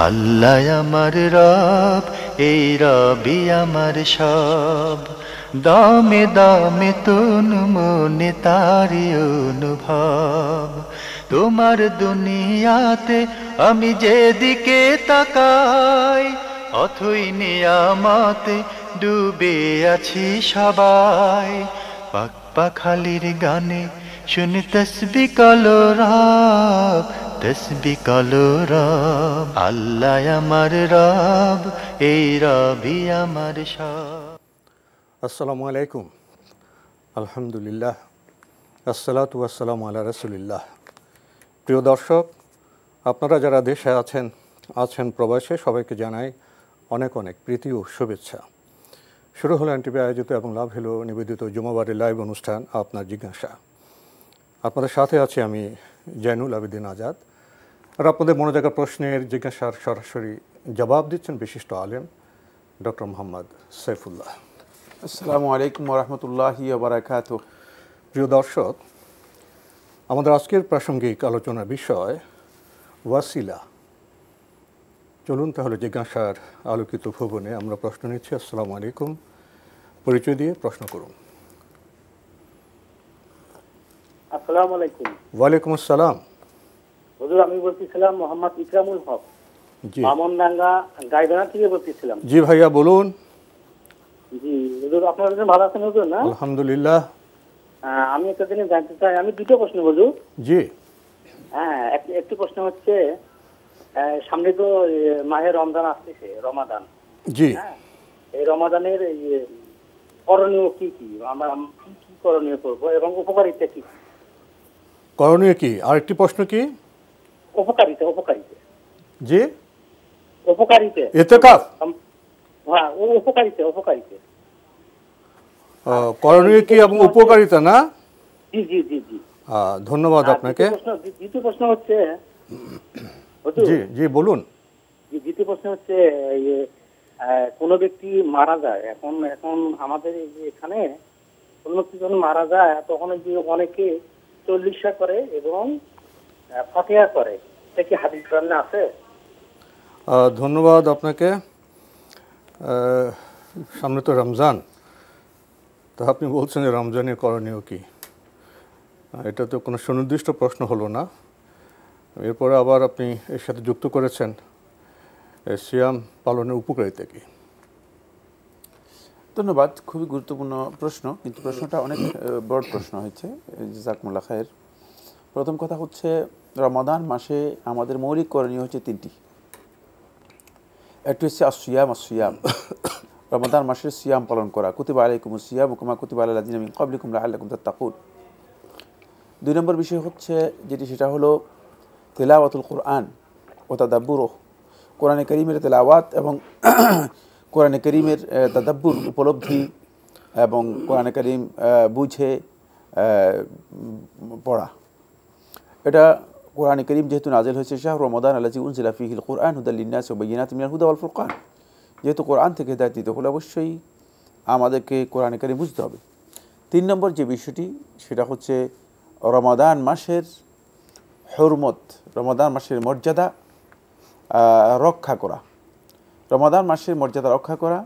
আল্লাহ আমার রব, এই রবি আমার সব। দামে দামে তুন মনে তারি অনুভব। তোমার দুনিয়াতে আমি যেদিকে তাকাই, অথই নিয়ামতে ডুবে আছি সবাই। পাক পাখালির গানে শুনি তসবি কলো রব, তসবি কলো রব। আল্লাহ আমার রব, এই রবি আমার সব। আসসালামু আলাইকুম। আলহামদুলিল্লাহ, আসসালাতু ওয়াসসালামু আলা রাসূলিল্লাহ। প্রিয় দর্শক, আপনারা যারা দেশে আছেন প্রবাসে, সবাইকে জানাই অনেক অনেক প্রীতি ও শুভেচ্ছা। শুরু হলো এনটিভি আয়োজিত এবং লাভ হলো নিবেদিত জুমাবারের লাইভ অনুষ্ঠান আপনার জিজ্ঞাসা। আপনাদের সাথে আছি আমি জয়নুল আবেদিন আজাদ। আর আপনাদের মনোজাগা প্রশ্নের জিজ্ঞাসার সরাসরি জবাব দিচ্ছেন বিশিষ্ট আলেম ডক্টর মোহাম্মদ সাইফুল্লাহ। আসসালামু আলাইকুম ওয়া রাহমাতুল্লাহি ওয়া বারাকাতুহু। প্রিয় দর্শক, আমাদের আজকের প্রাসঙ্গিক আলোচনার বিষয় ওয়াসিলা। চলুন তাহলে জিজ্ঞাসার আলোকিত ভুবনে আমরা প্রশ্ন নিচ্ছি। আসসালামু আলাইকুম, পরিচয় দিয়ে প্রশ্ন করুন। আসসালামু আলাইকুম। ওয়ালাইকুম আসসালাম। হুজুর, আমি বলতেছিলাম মোহাম্মদ ইকরামুল হক, জি, মামনডাঙ্গা গাইবান্ধা থেকে বলতেছিলাম। জি ভাইয়া বলুন। জি হুজুর, আপনারা ভালো আছেন হুজুর? না, আলহামদুলিল্লাহ। আমি একটা জিনিস জানতে চাই। আমি দুটো প্রশ্ন হুজুর। জি, হ্যাঁ, একটি প্রশ্ন হচ্ছে, সামনে তো মাহে রমজান আসতেছে, রমাদান। জি, হ্যাঁ, এই রমাদানের করণীয় কি কি, আমরা কি কি করণীয় করবো এবং উপকারিতা কি? করণীয় কি? আরেকটি প্রশ্ন কি? উপকারিতা। জি, উপকারিতা। ইতিকাফ। হ্যাঁ, উপকারিতা। করণীয় কি এবং উপকারিতা না? জি জি জি জি। ধন্যবাদ আপনাকে। দ্বিতীয় প্রশ্ন হচ্ছে, জি জি বলুন। দ্বিতীয় প্রশ্ন হচ্ছে, কোনো ব্যক্তি মারা যায়, এখন আমাদের এখানে কোনো ব্যক্তি যখন মারা যায় তখন অনেকে 40 করে এবং ফাতিহা করে। এটা কি হাদিস গ্রন্থে আছে? ধন্যবাদ আপনাকে। সামনে তো রমজান, তা আপনি বলছেন যে রমজানের করণীয় কি? এটা তো কোনো সুনির্দিষ্ট প্রশ্ন হলো না। এরপরে আবার আপনি এর সাথে যুক্ত করেছেন সিয়াম পালনের উপকারিতা কি? ধন্যবাদ, খুবই গুরুত্বপূর্ণ প্রশ্ন, কিন্তু প্রশ্নটা অনেক বড় প্রশ্ন হয়েছে। জাযাকুমুল্লাহ খায়ের। প্রথম কথা হচ্ছে, রমাদান মাসে আমাদের মৌলিক করণীয় হচ্ছে তিনটি। একটি হচ্ছে আসিয়াম। রমাদান মাসের সিয়াম পালন করা। কুতিবা আলাইকুমুস সিয়াম কামা কুতিবা আলাল লাযিনা মিন ক্বাবলিকুম লাআল্লাকুম তাত্তাকুন। 2 নম্বর বিষয় হচ্ছে সেটা হলো তিলাওয়াতুল কুরআন ও তাদাব্বুরুহ। কোরআনে কারীমের তেলাওয়াত এবং কোরআনে কারীমের তাদাব্বুর, উপলব্ধি এবং কোরআনে কারীম বুঝে পড়া। এটা কোরআনে কারীম যেহেতু নাজিল হয়েছে শাহরু রমাদান আল্লাযী উনজিলা ফীহিল কুরআন হুদাল লিন-নাসি ওয়া বায়িনাতিন মিনাল হুদা ওয়াল ফুরকান, যেহেতু কোরআন থেকে হিদায়াত দিতে হলে অবশ্যই আমাদেরকে কোরআনে কারীম বুঝতে হবে। 3 নম্বর যে বিষয়টি, সেটা হচ্ছে রমাদান মাসের হুরমত, রমাদান মাসের মর্যাদা রক্ষা করা। রমাদান মাসের মর্যাদা রক্ষা করা,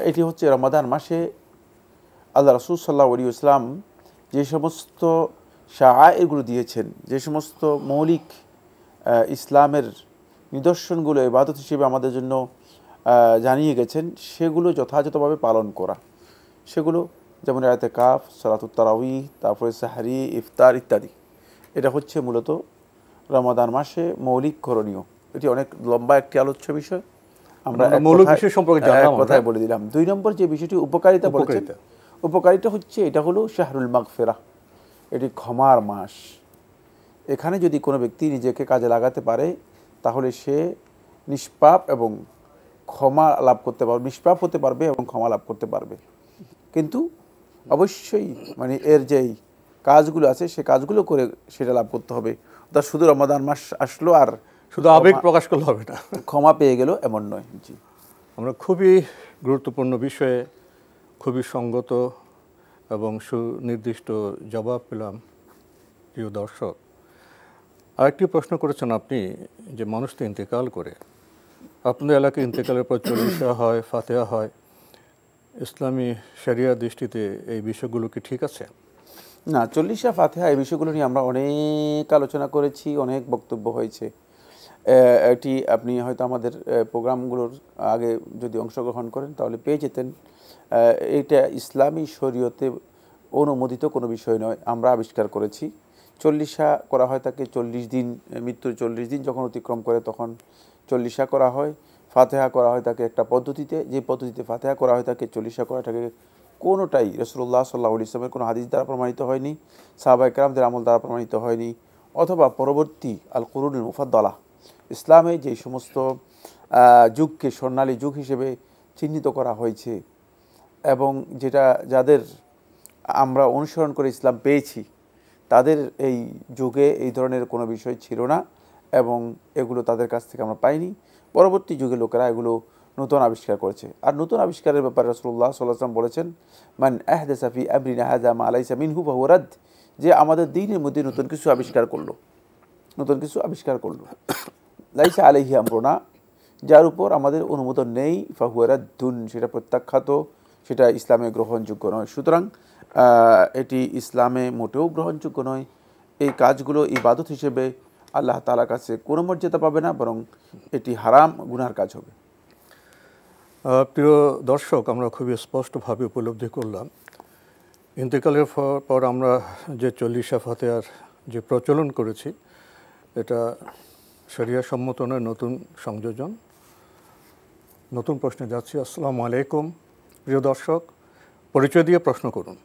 এটি হচ্ছে রমাদান মাসে আল্লাহ রাসূল সাল্লাল্লাহু আলাইহি ওয়াসাল্লাম যে সমস্ত শাআইরগুলো দিয়েছেন, যে সমস্ত মৌলিক ইসলামের নিদর্শনগুলো ইবাদত হিসেবে আমাদের জন্য জানিয়ে গেছেন, সেগুলো যথাযথভাবে পালন করা। সেগুলো যেমন ইতিকাফ, সালাতুত তারাউইহ, তারপরে সাহরি, ইফতার ইত্যাদি। এটা হচ্ছে মূলত রমাদান মাসে মৌলিক করণীয়। এটি অনেক লম্বা একটি আলোচ্য বিষয়, আমরা মৌলিক বিষয় সম্পর্কে জানলাম, কথায় বলে দিলাম। 2 নম্বর যে বিষয়টি উপকারিতা বলেছেন, উপকারিতা হচ্ছে এটা হলো শাহরুল মাগফিরাহ, এটি ক্ষমার মাস। এখানে যদি কোনো ব্যক্তি নিজেকে কাজে লাগাতে পারে তাহলে সে নিষ্পাপ এবং ক্ষমা লাভ করতে পারবে, নিষ্পাপ হতে পারবে এবং ক্ষমা লাভ করতে পারবে। কিন্তু অবশ্যই এর যেই কাজগুলো আছে সে কাজগুলো করে সেটা লাভ করতে হবে। অর্থাৎ শুধু রমাদান মাস আসলো আর শুধু আবেগ প্রকাশ করলে হবে না, ক্ষমা পেয়ে গেল এমন নয়। জি, আমরা খুবই গুরুত্বপূর্ণ বিষয়ে খুবই সঙ্গত এবং সুনির্দিষ্ট জবাব পেলাম। প্রিয় দর্শক, আরেকটি প্রশ্ন করেছেন আপনি যে মানুষ তো ইন্তেকাল করে, আপনাদের এলাকায় ইন্তেকালের পর চল্লিশা হয়, ফাতেহা হয়, ইসলামী শরিয়া দৃষ্টিতে এই বিষয়গুলো কি ঠিক আছে? না, চল্লিশা ফাতিহা এই বিষয়গুলো নিয়ে আমরা অনেক আলোচনা করেছি, অনেক বক্তব্য হয়েছে। এটি আপনি হয়তো আমাদের প্রোগ্রামগুলোর আগে যদি অংশগ্রহণ করেন তাহলে পেয়ে যেতেন। এটা ইসলামী শরীয়তে অনুমোদিত কোনো বিষয় নয়, আমরা আবিষ্কার করেছি। চল্লিশা করা হয় তাকে 40 দিন, মৃত্যুর 40 দিন যখন অতিক্রম করে তখন চল্লিশা করা হয়। ফাতিহা করা হয় তাকে একটা পদ্ধতিতে, যে পদ্ধতিতে ফাতিহা করা হয় তাকে চল্লিশা করাটাকে কোনোটাই রাসূলুল্লাহ সাল্লাল্লাহু আলাইহি ওয়াসাল্লামের কোনো হাদিস দ্বারা প্রমাণিত হয়নি, সাহাবায়ে কেরামদের আমল দ্বারা প্রমাণিত হয়নি, অথবা পরবর্তী আল কুরুনুল মুফাদ্দালা ইসলামে যে সমস্ত যুগকে স্বর্ণালী যুগ হিসেবে চিহ্নিত করা হয়েছে এবং যেটা যাদের আমরা অনুসরণ করে ইসলাম পেয়েছি, তাদের এই যুগে এই ধরনের কোনো বিষয় ছিল না এবং এগুলো তাদের কাছ থেকে আমরা পাইনি। পরবর্তী যুগে লোকেরা এগুলো নতুন আবিষ্কার করেছে। আর নতুন আবিষ্কারের ব্যাপারে রাসূলুল্লাহ সাল্লাল্লাহু আলাইহি ওয়াসাল্লাম বলেছেন, মান আহদাসা ফি আমরিনা হাযা মা লাইসা মিনহু ফাহুয়া রাদ, যে আমাদের দ্বীনের মধ্যে নতুন কিছু আবিষ্কার করলো, নতুন কিছু আবিষ্কার করলো, লাইসা আলাইহি আমরুনা, যার উপর আমাদের অনুমোদন নেই, ফাহুয়া রাদ্দুন, সেটা প্রত্যাখ্যাত, সেটা ইসলামে গ্রহণযোগ্য নয়। সুতরাং এটি ইসলামে মোটেও গ্রহণযোগ্য নয়। এই কাজগুলো ইবাদত হিসেবে আল্লাহ তাআলার কাছে কোনো মর্যাদা পাবে না, বরং এটি হারাম গুনার কাজ হবে। প্রিয় দর্শক, আমরা খুবই স্পষ্টভাবে উপলব্ধি করলাম ইন্তেকালের পর আমরা যে চল্লিশা ফাতিহার যে প্রচলন করেছি এটা শরিয়া সম্মত নয়, নতুন সংযোজন। নতুন প্রশ্নে যাচ্ছি। আসসালামু আলাইকুম প্রিয় দর্শক, পরিচয় দিয়ে প্রশ্ন করুন।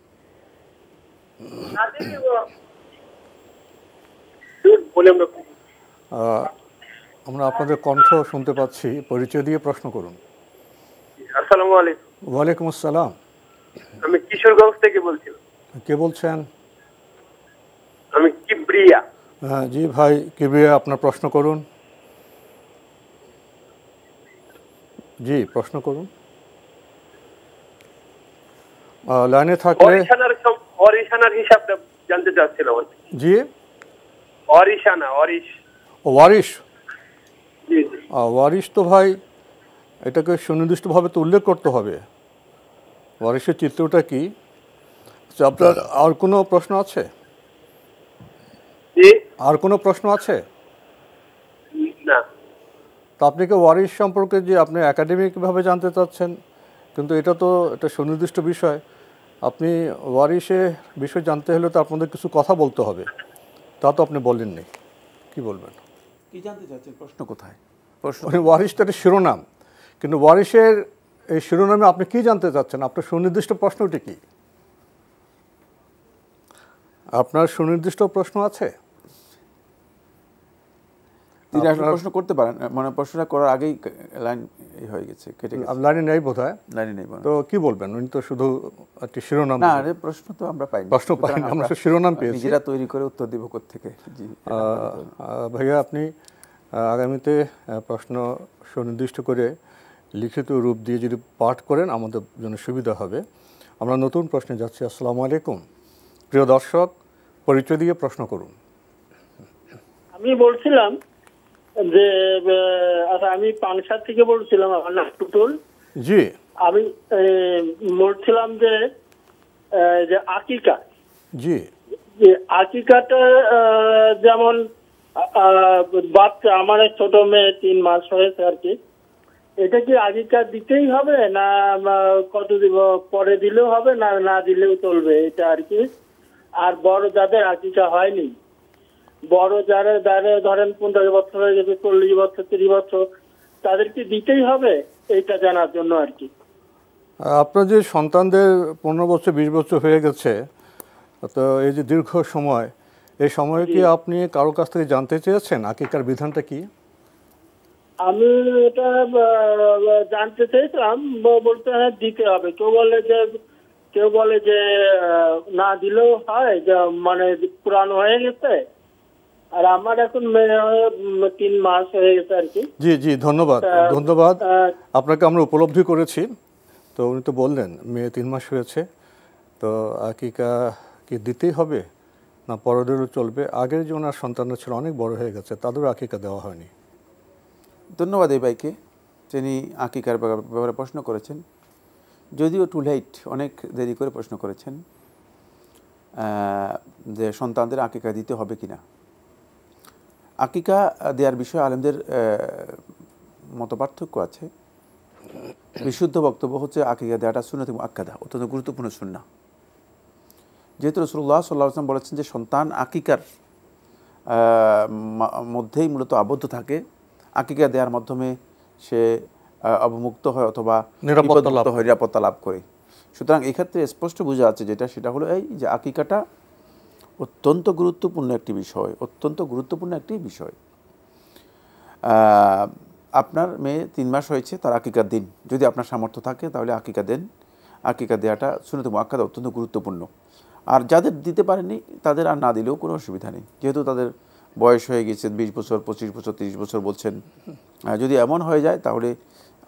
আমরা আপনাদের কণ্ঠ শুনতে পাচ্ছি, পরিচয় দিয়ে প্রশ্ন করুন। আসসালামু আলাইকুম। ওয়ালাইকুম আসসালাম। আমি কিশোরগঞ্জ থেকে বলছি। কে বলছেন? আমি কিবরিয়া। হ্যাঁ জি ভাই কিবরিয়া, আপনার প্রশ্ন করুন। জি প্রশ্ন করুন। লাইনে থাকলে অরিশানার হিসাবটা জানতে চাচ্ছিলাম। জি ওয়ারিশ। জি জি। ওয়ারিশ তো ভাই এটাকে সুনির্দিষ্টভাবে তো উল্লেখ করতে হবে, ওয়ারিশের চিত্রটা কি। আপনার আর কোনো প্রশ্ন আছে? আর কোনো প্রশ্ন আছে? না। তো আপনি কি ওয়ারিশ সম্পর্কে যে আপনি একাডেমিকভাবে জানতে চাচ্ছেন, কিন্তু এটা তো একটা সুনির্দিষ্ট বিষয়। আপনি ওয়ারিশে বিষয় জানতে হলে তো আপনাদের কিছু কথা বলতে হবে, তা তো আপনি বলেননি। কি বলবেন? কি জানতে চাচ্ছেন? প্রশ্ন কোথায়? প্রশ্ন ওয়ারিশটা একটা শিরোনাম, কিন্তু ওয়ারিশের এই শিরোনামে আপনি কি জানতে চাচ্ছেন? আপনার সুনির্দিষ্ট প্রশ্নটি কি? আপনার সুনির্দিষ্ট প্রশ্ন আছে? তিনি আসলে প্রশ্ন করতে পারেন, মানে প্রশ্নটা করার আগেই লাইন হয়ে গেছে, কেটে গেছে। লাইনে নেই বোধহয়। লাইনে নেই তো কি বলবেন? উনি তো শুধু একটি শিরোনাম। না রে, প্রশ্ন তো আমরা পাইনি। প্রশ্ন পাইনি, আমরা শিরোনাম পেয়েছি। নিজেরা তৈরি করে উত্তর দিব কোত্থেকে? জি ভাইয়া, আপনি আগামীতে প্রশ্ন সুনির্দিষ্ট করে লিখিত রূপ দিয়ে যদি পাঠ করেন আমাদের জন্য সুবিধা হবে। আমরা নতুন প্রশ্নে যাচ্ছি। আসসালামু আলাইকুম প্রিয় দর্শক, পরিচয় দিয়ে প্রশ্ন করুন। আমি বলছিলাম যে আমি পানসার থেকে বলছিলাম, আমার নাম টুটুল। জি। আমি বলছিলাম যে আকিকা, জি, যে আকিকাটা যেমন বাচ্চা, আমার ছোট মেয়ে 3 মাস হয়েছে আর কি, এটা কি আকিকা দিতেই হবে না কত দিব পরে দিলেও হবে, না না দিলেও চলবে এটা আর কি? আর বড় যাদের আকিকা হয়নি, বড় যারা ধরেন 15 বছর হয়ে গেছে, 40 বছর, 30 বছর, তাদেরকে দিতেই হবে, এইটা জানার জন্য আর কি। আপনার যে সন্তানদের 15 বছর 20 বছর হয়ে গেছে, তো এই যে দীর্ঘ সময়, এই সময়ে কি আপনি কারো কাছ থেকে জানতে চেয়েছেন আকিকার বিধানটা কি? আমি এটা জানতে চাইছিলাম, বলতে হ্যাঁ দিতে হবে। কেউ বলে যে না দিলেও হয়, মানে পুরানো হয়ে গেছে। আর আমার এখন 3 মাস হয়ে গেছে আর কি। জি জি, ধন্যবাদ। আপনাকে আমরা উপলব্ধি করেছি। তো উনি তো বললেন মেয়ে 3 মাস হয়েছে, তো আকিকা কি দিতেই হবে না পরদেরও চলবে? আগের যে ওনার সন্তানরা ছিল অনেক বড় হয়ে গেছে, তাদেরও আকিকা দেওয়া হয়নি। ধন্যবাদ এই ভাইকে, তিনি আকিকার ব্যাপারে প্রশ্ন করেছেন, যদিও টু লেট, অনেক দেরি করে প্রশ্ন করেছেন যে সন্তানদের আকিকা দিতে হবে কিনা। আকিকা দেওয়ার বিষয়ে আলেমদের মতপার্থক্য আছে। বিশুদ্ধ বক্তব্য হচ্ছে আকিকা দেওয়াটা সুন্নাতে মুআক্কাদা, অত্যন্ত গুরুত্বপূর্ণ সুন্নাহ। যেহেতু রাসূলুল্লাহ সাল্লাল্লাহু আলাইহি ওয়াসাল্লাম বলেছেন যে সন্তান আকিকার মধ্যেই মূলত আবদ্ধ থাকে, আকিকা দেওয়ার মাধ্যমে সে অবমুক্ত হয় অথবা নিরাপত্তা লাভ করে। সুতরাং এক্ষেত্রে স্পষ্ট বোঝা যাচ্ছে যেটা, সেটা হলো এই যে আকিকাটা অত্যন্ত গুরুত্বপূর্ণ একটি বিষয়, অত্যন্ত গুরুত্বপূর্ণ একটি বিষয়। আপনার মেয়ে 3 মাস হয়েছে, তার আকিকার দিন, যদি আপনার সামর্থ্য থাকে তাহলে আকিকা দেন। আকিকা দেওয়াটা সুন্নাতে মুআক্কাদা, অত্যন্ত গুরুত্বপূর্ণ। আর যাদের দিতে পারেনি তাদের আর না দিলেও কোনো অসুবিধা নেই, যেহেতু তাদের বয়স হয়ে গেছে 20 বছর, 25 বছর, 30 বছর বলছেন। যদি এমন হয়ে যায় তাহলে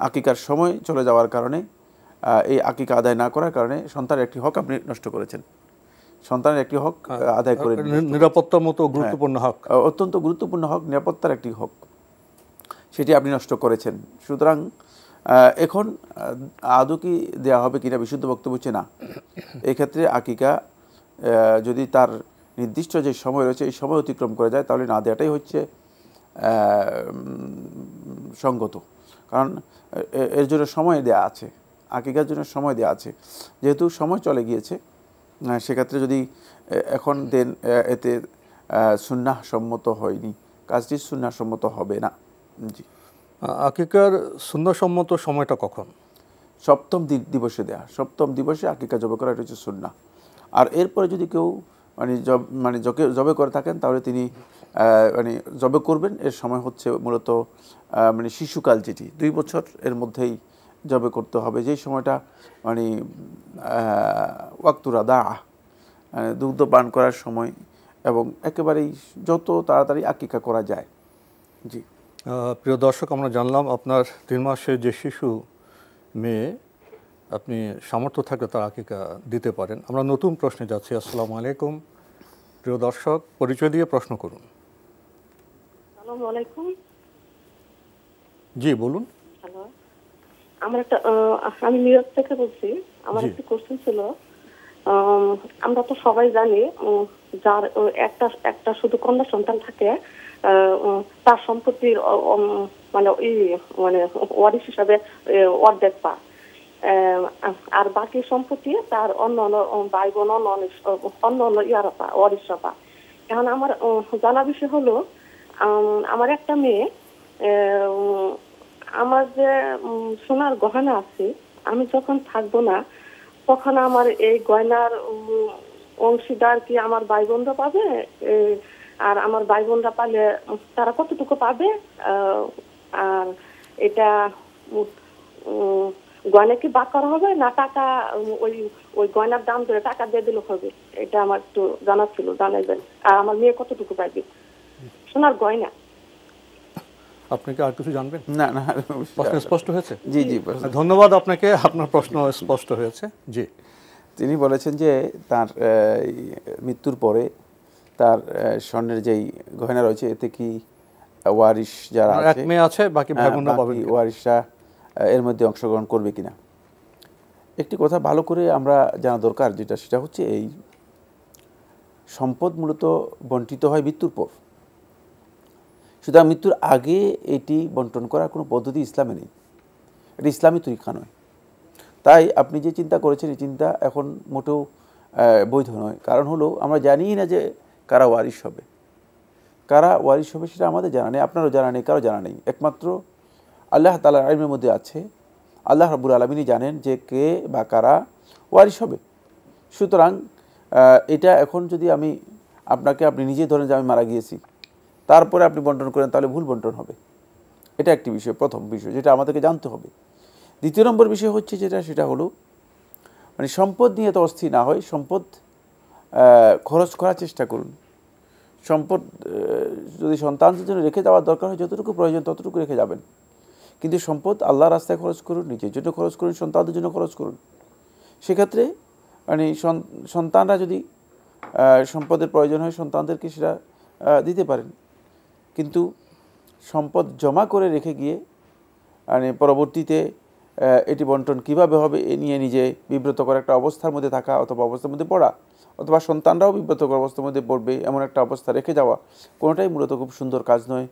আকিকার সময় চলে যাওয়ার কারণে, এই আকিকা আদায় না করার কারণে সন্তানের একটি হক আপনি নষ্ট করেছেন, সন্তানের একটি হক আদায় করে, নিরাপত্তার মতো গুরুত্বপূর্ণ হক, অত্যন্ত গুরুত্বপূর্ণ হক, নিরাপত্তার একটি হক, সেটি আপনি নষ্ট করেছেন। সুতরাং এখন আদৌ কি দেওয়া হবে কিনা, বিশুদ্ধ বক্তব্য হচ্ছে না। এক্ষেত্রে আকিকা যদি তার নির্দিষ্ট যে সময় রয়েছে এই সময় অতিক্রম করে যায় তাহলে না দেওয়াটাই হচ্ছে সঙ্গত। কারণ এর জন্য সময় দেয়া আছে, আকিকার জন্য সময় দেওয়া আছে। যেহেতু সময় চলে গিয়েছে, সেক্ষেত্রে যদি এখন দেন, এতে সুন্নাহ সম্মত হয়নি, কাজটি সুন্নাহ সম্মত হবে না। জি। আকিকার সুন্নাহসম্মত সময়টা কখন? 7ম দিবসে দেয়া, 7ম দিবসে আকিকা জবে করা, এটা হচ্ছে সুন্নাহ। আর এরপরে যদি কেউ জবে করে থাকেন তাহলে তিনি জবে করবেন, এর সময় হচ্ছে মূলত শিশুকাল, যেটি 2 বছর এর মধ্যেই জবে করতে হবে, যেই সময়টা ওয়াক্তুরা দা, দুগ্ধ পান করার সময়, এবং একেবারেই যত তাড়াতাড়ি আকিকা করা যায়। জি। প্রিয় দর্শক, আমরা জানলাম আপনার 3 মাসের যে শিশু মেয়ে, আপনি সামর্থ্য থাকলে তার আকিকা দিতে পারেন। আমরা নতুন প্রশ্নে যাচ্ছি। আসসালামু আলাইকুম। প্রিয় দর্শক, পরিচয় দিয়ে প্রশ্ন করুন। আসসালামু আলাইকুম। জি বলুন। হ্যালো, আমি নিউ ইয়র্ক থেকে বলছি। আমার একটা কোশ্চেন ছিল, আমরা তো সবাই জানি যার একটা শুধু কন্যা সন্তান থাকে, তার সম্পত্তির ওয়ারিশ হিসাবে অর্ধেক পায়, আর বাকি সম্পত্তি তার অন্য ভাই বোন অন্য ইয়ারা পায়, ওয়ারিশরা পায়। এখন আমার জানা বিষয় হলো, আমার একটা মেয়ে, আমার যে সোনার গহনা আছে, আমি যখন থাকবো না তখন আমার এই গয়নার অংশীদার কি আমার ভাই বোনরা পাবে? আর আমার ভাই বোনরা পালে তারা কতটুকু পাবে? আর এটা গয়না কি বাক করা হবে, না টাকা ওই গয়নার দাম ধরে টাকা দিয়ে দিলে হবে? এটা আমার একটু জানার ছিল, জানাইবেন। আর আমার মেয়ে কতটুকু পাইবে সোনার গয়না? আপনি কি আর কিছু জানবেন? না না, প্রশ্ন স্পষ্ট হয়েছে? জি জি, ধন্যবাদ আপনাকে, আপনার প্রশ্ন স্পষ্ট হয়েছে। জি। তিনি বলেছেন যে তার মৃত্যুর পরে তার স্বর্ণের যেই গয়না রয়েছে, এতে কি ওয়ারিশ যারা আছে, এক মেয়ে আছে, বাকি ভাই বোনরা পাবে, ওয়ারিশরা এর মধ্যে অংশগ্রহণ করবে কিনা। একটি কথা ভালো করে আমরা জানা দরকার, যেটা সেটা হচ্ছে এই সম্পদ মূলত বন্টিত হয় মৃত্যুর পর। সুতরাং মৃত্যুর আগে এটি বন্টন করার কোনো পদ্ধতি ইসলামে নেই, এটি ইসলামী তরিকা নয়। তাই আপনি যে চিন্তা করেছেন এই চিন্তা এখন মোটেও বৈধ নয়। কারণ হলো, আমরা জানিই না যে কারা ওয়ারিশ হবে, সেটা আমাদের জানা নেই, আপনারও জানা নেই, কারো জানা নেই। একমাত্র আল্লাহ তাআলার ইলমের মধ্যে আছে, আল্লাহ রাব্বুল আলামিনই জানেন যে কে বা কারা ওয়ারিশ হবে। সুতরাং এটা এখন যদি আপনি নিজে ধরেন যে আমি মারা গিয়েছি, তারপরে আপনি বন্টন করেন, তাহলে ভুল বন্টন হবে। এটা একটি বিষয়, প্রথম বিষয় যেটা আমাদেরকে জানতে হবে। দ্বিতীয় নম্বর বিষয় হচ্ছে সেটা হলো, সম্পদ নিয়ে তো অস্থির না হয়, সম্পদ খরচ করার চেষ্টা করুন। সম্পদ যদি সন্তানদের জন্য রেখে যাওয়ার দরকার হয়, যতটুকু প্রয়োজন ততটুকু রেখে যাবেন, কিন্তু সম্পদ আল্লাহর রাস্তায় খরচ করুন, নিজের জন্য খরচ করুন, সন্তানদের জন্য খরচ করুন। সেক্ষেত্রে সন্তানরা যদি সম্পদের প্রয়োজন হয় সন্তানদেরকে সেটা দিতে পারেন, কিন্তু সম্পদ জমা করে রেখে গিয়ে মানে পরবর্তীতে এটি বন্টন কিভাবে হবে এ নিয়ে নিজে বিব্রতকর একটা অবস্থার মধ্যে থাকা অথবা অবস্থার মধ্যে পড়া অথবা সন্তানরাও বিব্রতকর অবস্থার মধ্যে পড়বে এমন একটা অবস্থা রেখে যাওয়া কোনোটাই মূলত খুব সুন্দর কাজ নয়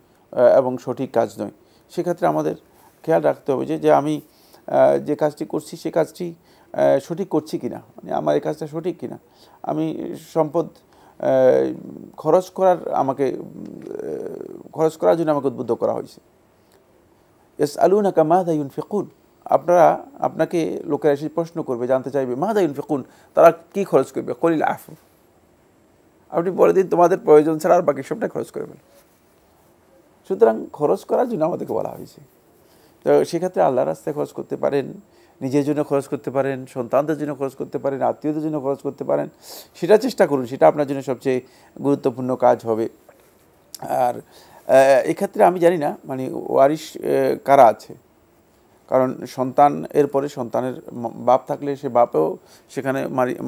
এবং সঠিক কাজ নয়। সেক্ষেত্রে আমাদের খেয়াল রাখতে হবে যে আমি যে কাজটি করছি সে কাজটি সঠিক করছি কিনা, মানে আমার এই কাজটা সঠিক কিনা। আমি সম্পদ খরচ করার জন্য আমাকে উদ্বুদ্ধ করা হয়েছে। ইয়াসআলুনাকা মাযা ইউনফিকুন, আপনাকে লোকেরা এসে প্রশ্ন করবে, জানতে চাইবে মাযা ইউনফিকুন, তারা কি খরচ করবে। কুলিল আফু, আপনি বলে দিন তোমাদের প্রয়োজন ছাড়া আর বাকি সবটা খরচ করে ফেল। সুতরাং খরচ করার জন্য আমাদেরকে বলা হয়েছে। তো সেক্ষেত্রে আল্লাহর রাস্তায় খরচ করতে পারেন, নিজের জন্য খরচ করতে পারেন, সন্তানদের জন্য খরচ করতে পারেন, আত্মীয়দের জন্য খরচ করতে পারেন, সেটা চেষ্টা করুন, সেটা আপনার জন্য সবচেয়ে গুরুত্বপূর্ণ কাজ হবে। আর এক্ষেত্রে আমি জানি না মানে ওয়ারিশ কারা আছে, কারণ সন্তান এরপরে সন্তানের বাপ থাকলে সে বাপেও সেখানে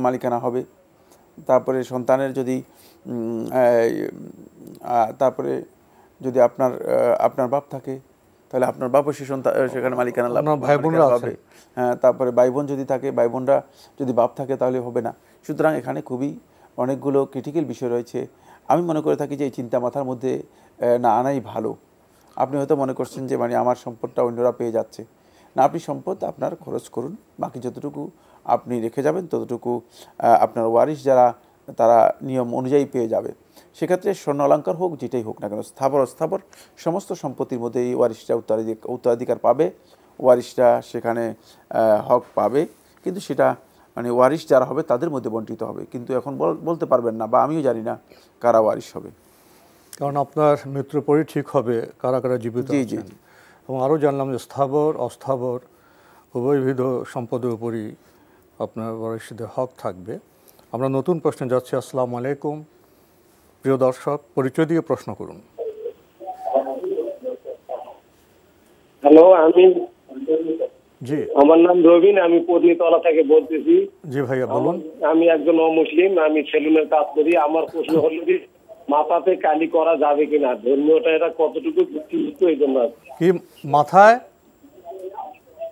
মালিকানা হবে। তারপরে সন্তানের যদি আপনার বাপ থাকে তাহলে আপনার বাপও সেখানে মালিকানা লাভ হবে। হ্যাঁ, তারপরে ভাই বোন যদি থাকে, ভাই বোনরা যদি বাপ থাকে তাহলে হবে না। সুতরাং এখানে খুবই অনেকগুলো ক্রিটিক্যাল বিষয় রয়েছে। আমি মনে করে থাকি যে এই চিন্তা মাথার মধ্যে না আনাই ভালো। আপনি হয়তো মনে করছেন যে মানে আমার সম্পদটা অন্যরা পেয়ে যাচ্ছে না, আপনি সম্পদ আপনার খরচ করুন, বাকি যতটুকু আপনি রেখে যাবেন ততটুকু আপনার ওয়ারিশ যারা তারা নিয়ম অনুযায়ী পেয়ে যাবে। সেক্ষেত্রে স্বর্ণ অলঙ্কার হোক যেটাই হোক না কেন, স্থাবর অস্থাবর সমস্ত সম্পত্তির মধ্যে এই ওয়ারিশটা উত্তরাধিকার পাবে, ওয়ারিশটা সেখানে হক পাবে, কিন্তু সেটা মানে ওয়ারিশ যারা হবে তাদের মধ্যে বণ্টিত হবে। কিন্তু এখন বলতে পারবেন না, বা আমিও জানি না কারা ওয়ারিশ হবে, কারণ আপনার মৃত্যুর পরই ঠিক হবে কারা কারা জীবিত আছেন। এবং আরও জানলাম যে স্থাবর অস্থাবর উভয়বিধ সম্পদের উপরই আপনার ওয়ারিশদের হক থাকবে। আমরা নতুন প্রশ্নে যাচ্ছি। আসসালামু আলাইকুম প্রিয় দর্শক, পরিচয় দিয়ে প্রশ্ন করুন। হ্যালো, জি, আমার নাম রবিন, আমি পত্নীতলা থেকে বলতেছি। জি ভাইয়া বলুন। আমি একজন অমুসলিম, আমি সেলুনের কাজ করি। আমার প্রশ্ন হলো যে মাথাতে কালি করা যাবে কিনা, ধর্মীয়টা এটা কতটুকু প্রয়োজন আছে? কি মাথায়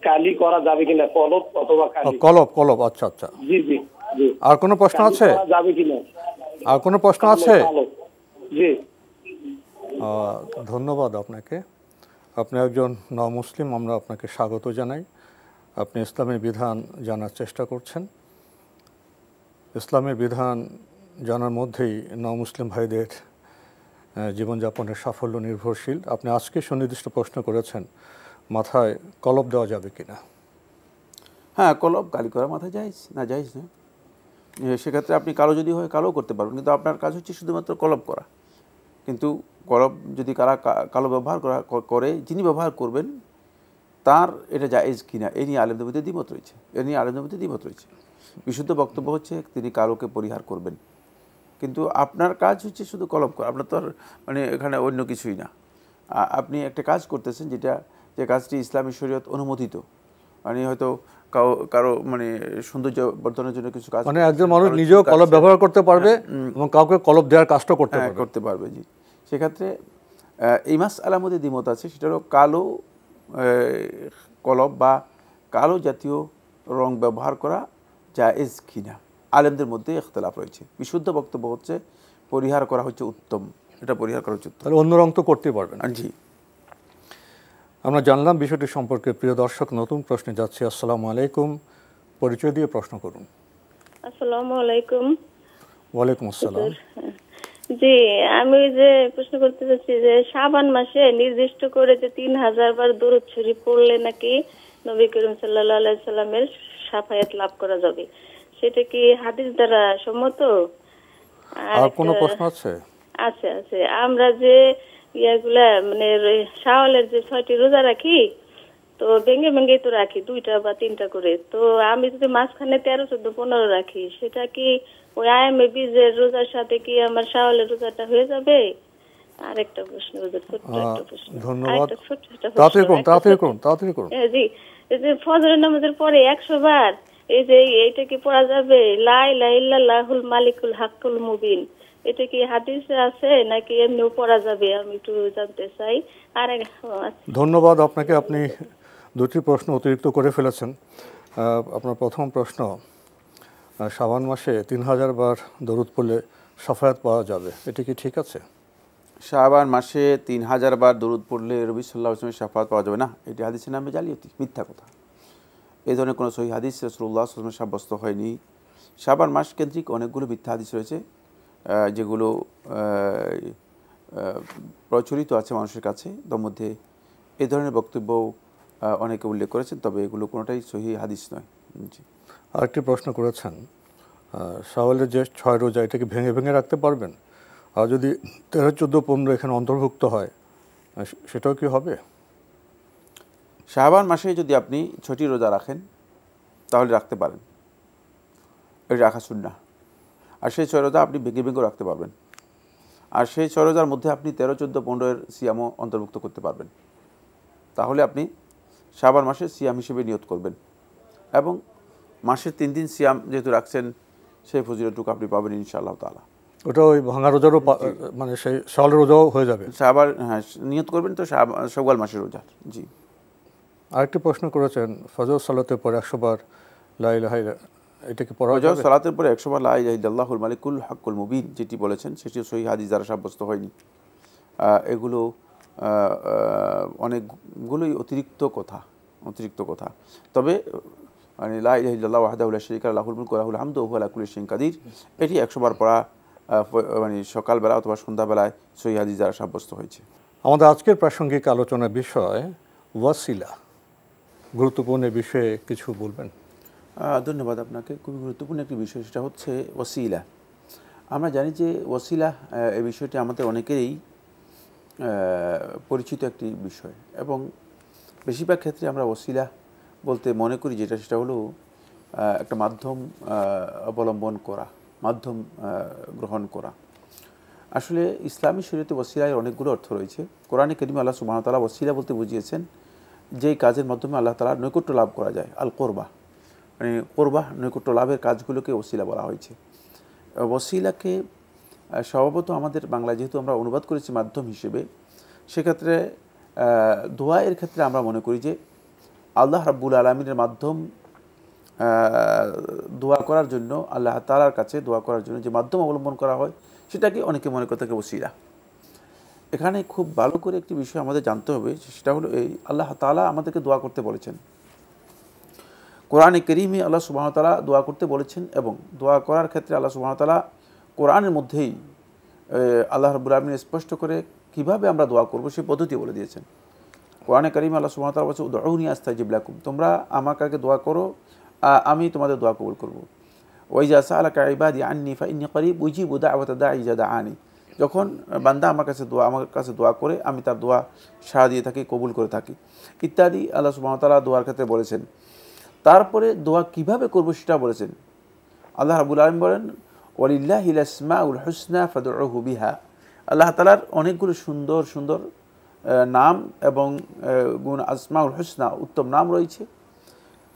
কালি করা যাবে কিনা, কলব অথবা কালি? কলব। আচ্ছা আচ্ছা, জি জি জি। আর কোনো প্রশ্ন আছে? যাবে কিনা আর কোনো প্রশ্ন আছে? জি, ধন্যবাদ আপনাকে। আপনি একজন মুসলিম, আমরা আপনাকে স্বাগত জানাই। আপনি ইসলামের বিধান জানার চেষ্টা করছেন। ইসলামের বিধান জানার মধ্যেই মুসলিম ভাইদের জীবনযাপনের সাফল্য নির্ভরশীল। আপনি আজকে সুনির্দিষ্ট প্রশ্ন করেছেন মাথায় কলব দেওয়া যাবে কিনা। হ্যাঁ, কলব কালি করা মাথায় জায়েজ না? জায়েজ না। সেক্ষেত্রে আপনি কালো যদি হয় কালো করতে পারবেন, কিন্তু আপনার কাজ হচ্ছে শুধুমাত্র কলব করা। কিন্তু কলব যদি কালো ব্যবহার করে যিনি ব্যবহার করবেন তার এটা জায়েজ কিনা এ নিয়ে আলেমদের মধ্যে দ্বিমত রয়েছে। বিশুদ্ধ বক্তব্য হচ্ছে তিনি কালোকে পরিহার করবেন, কিন্তু আপনার কাজ হচ্ছে শুধু কলব করা। আপনার তো আর মানে এখানে অন্য কিছুই না। আপনি একটা কাজ করতেছেন যে কাজটি ইসলামী শরীয়ত অনুমোদিত, মানে হয়তো কারো মানে সৌন্দর্য বর্ধনের জন্য কিছু কাজ, মানে একজন মানুষ নিজেও কলব ব্যবহার করতে পারবে এবং কাউকে কলব দেওয়ার কাজটা করতে পারবে। জি, সেক্ষেত্রে এই মাসআলার মধ্যে দ্বিমত আছে। সেটা হলো কালো কলব বা কালো জাতীয় রং ব্যবহার করা জায়েজ কিনা। আলেমদের মধ্যে ইখতিলাফ রয়েছে। বিশুদ্ধ বক্তব্য হচ্ছে পরিহার করা হচ্ছে উত্তম, এটা পরিহার করা হচ্ছে উত্তম। তাহলে অন্য রং তো করতে পারবেন। জি, আমরা জানলাম বিষয়টি সম্পর্কে। প্রিয় দর্শক, নতুন প্রশ্নে যাচ্ছি। আসসালামু আলাইকুম, পরিচয় দিয়ে প্রশ্ন করুন। আসসালামু আলাইকুম। ওয়ালাইকুম আসসালাম। জি, আমি যে প্রশ্ন করতে চাচ্ছি যে শাবান মাসে নির্দিষ্ট করে যে 3000 বার দরুদ শরীফ পড়লে নাকি নবী করিম সাল্লাল্লাহু আলাইহি সাল্লামের শাফায়াত লাভ করা যাবে, সেটা কি হাদিস দ্বারা সম্মত? আর কোনো প্রশ্ন আছে? আছে। আমরা যে ইয়াগুলা মানে শাওয়ালের যে 6টি রোজা রাখি, তো ভেঙে তো রাখি 2টা বা 3টা করে। তো আমি যদি মাঝখানে 13, 14, 15 রাখি, সেটা কি ওই আয়ামে বীজের রোজার সাথে কি আমার শাওয়ালের রোজাটা হয়ে যাবে? আরেকটা প্রশ্ন, ধন্যবাদ। তাড়াতাড়ি করুন। জি, এই যে ফজরের নামাজের পরে 100 বার এই যে এইটা কি পড়া যাবে, লা ইলাহা ইল্লাল্লাহুল মালিকুল হাক্কুল মুবিন, এটা কি হাদিসে আছে নাকি এমনিও পড়া যাবে? আমি একটু জানতে চাই। আর ধন্যবাদ আপনাকে, আপনি দুটি প্রশ্ন অতিরিক্ত করে ফেলেছেন। আপনার প্রথম প্রশ্ন, শাবান মাসে 3000 বার দরুদ পড়লে শাফায়াত পাওয়া যাবে, এটি কি ঠিক আছে? শাবান মাসে 3000 বার দরুদ পড়লে নবী সাল্লাল্লাহু আলাইহি ওয়াসাল্লাম শাফায়াত পাওয়া যাবে না, এটি হাদিসের নামে জালিয়াতি, মিথ্যা কথা। এই ধরনের কোনো সহিহ হাদিস রাসূলুল্লাহ সাল্লাল্লাহু আলাইহি ওয়াসাল্লাম সাব্যস্ত হয়নি। শাবান মাস কেন্দ্রিক অনেকগুলো মিথ্যা হাদিস রয়েছে যেগুলো প্রচলিত আছে মানুষের কাছে। তার মধ্যে এই ধরনের বক্তব্য অনেকে উল্লেখ করেছেন, তবে এগুলো কোনোটাই সহিহ হাদিস নয়। জি। আরেকটি প্রশ্ন করেছেন, শাওয়ালের যে 6 রোজা, এটাকে ভেঙে ভেঙে রাখতে পারবেন? আর যদি 13, 14, 15 এখানে অন্তর্ভুক্ত হয় সেটাও কি হবে? শাবান মাসে যদি আপনি 6টি রোজা রাখেন তাহলে রাখতে পারেন, এটা রাখা সুন্নাহ। আর সেই 6 রোজা আপনি ভেঙে ভেঙেও রাখতে পারবেন। আর সেই 6 রোজার মধ্যে আপনি 13, 14, 15 এর সিয়ামও অন্তর্ভুক্ত করতে পারবেন। তাহলে আপনি শাবান মাসে সিয়াম হিসেবে নিয়ত করবেন এবং মাসের 3 দিন সিয়াম যেহেতু রাখছেন সেই ফজিলতটুকু আপনি পাবেন ইনশাআল্লাহ তাআলা। ওটা ওই ভাঙা রোজারও মানে সেই শাওয়ালের রোজাও হয়ে যাবে? শাবান, হ্যাঁ, নিয়ত করবেন তো শাওয়াল মাসের রোজা। জি। আরেকটি প্রশ্ন করেছেন, ফজর সালাতের পর 100 বার লা ইলাহা ইল্লাল্লাহ, এটা কি পড়া যাবে? ফজর সালাতের পরে 100 বার লা ইলাহা ইল্লাল্লাহুল মালিকুল হাক্কুল মুবিন যেটি বলেছেন সেটি সহিহ হাদিস দ্বারা সাব্যস্ত হয়নি। এগুলো অনেকগুলোই অতিরিক্ত কথা। তবে মানে লা ইলাহা ইল্লাল্লাহু ওয়াহদাহু লা শারীকা লাহুল মুলকু ওয়া লাহুল হামদু ওয়া হুয়া আলা কুল্লি শাইইন কাদির, এটি 100 বার পড়া মানে সকালবেলা অথবা সন্ধ্যাবেলায় সহিহ হাদিস দ্বারা সাব্যস্ত হয়েছে। আমাদের আজকের প্রাসঙ্গিক আলোচনার বিষয় ওয়াসিলা, গুরুত্বপূর্ণ বিষয়ে কিছু বলবেন? ধন্যবাদ আপনাকে। খুবই গুরুত্বপূর্ণ একটি বিষয়, সেটা হচ্ছে ওয়াসিলা। আমরা জানি যে ওয়াসিলা এই বিষয়টি আমাদের অনেকেরই পরিচিত একটি বিষয় এবং বেশিরভাগ ক্ষেত্রে আমরা ওয়াসিলা বলতে মনে করি সেটা হলো একটা মাধ্যম অবলম্বন করা, মাধ্যম গ্রহণ করা। আসলে ইসলামী শরীয়তে ওয়াসিলার অনেকগুলো অর্থ রয়েছে। কোরআনে কারিমে আল্লাহ সুবহানাহু ওয়া তাআলা ওয়াসিলা বলতে বুঝিয়েছেন যেই কাজের মাধ্যমে আল্লাহ তাআলার নৈকট্য লাভ করা যায়, আল কোরবা, মানে কোরবা, নৈকট্য লাভের কাজগুলোকে ওসিলা বলা হয়েছে। ওসিলাকে স্বভাবত আমাদের বাংলায় যেহেতু আমরা অনুবাদ করেছি মাধ্যম হিসেবে, সেক্ষেত্রে দোয়ায়ের ক্ষেত্রে আমরা মনে করি যে আল্লাহ রাব্বুল আলামিনের মাধ্যম দোয়া করার জন্য, আল্লাহ তাআলার কাছে দোয়া করার জন্য যে মাধ্যম অবলম্বন করা হয় সেটাকে অনেকে মনে করে থাকে ওসিলা। এখানে খুব ভালো করে একটি বিষয় আমাদের জানতে হবে, সেটা হলো এই আল্লাহ তাআলা আমাদেরকে দোয়া করতে বলেছেন। কোরআনে কারীমে আল্লাহ সুবহানাহু ওয়া তাআলা দোয়া করতে বলেছেন এবং দোয়া করার ক্ষেত্রে আল্লাহ সুবহানাহু ওয়া তাআলা কোরআনের মধ্যেই আল্লাহ রাব্বুল আলামিন স্পষ্ট করে কিভাবে আমরা দোয়া করব সেই পদ্ধতি বলে দিয়েছেন। কোরআনে কারীমে আল্লাহ সুবহানাহু ওয়া তাআলা বলেছেন উদউনি আস্তাজিব লাকুম, তোমরা আমাকে আগে দোয়া করো, আমি তোমাদের দোয়া কবুল করব। ওয়া ইযা সাআলাকা ইবাদি আন্নী ফাইন্নী করিব উজিবু দাওয়াতা দাঈ ইযা দাআনি, যখন বান্দা আমার কাছে দোয়া করে আমি তার দোয়া সাড়া দিয়ে থাকি, কবুল করে থাকি, ইত্যাদি আল্লাহ সুবহানাহু ওয়া তাআলা দোয়ার ক্ষেত্রে বলেছেন। তারপরে দোয়া কিভাবে করব সেটা বলেছেন। আল্লাহ রাব্বুল আলামিন বলেন ওয়ালিল্লাহিল আসমাউল হুসনা ফাদউহু বিহা, আল্লাহ তাআলার অনেকগুলো সুন্দর সুন্দর নাম এবং গুণ, আসমাউল হুসনা উত্তম নাম রয়েছে,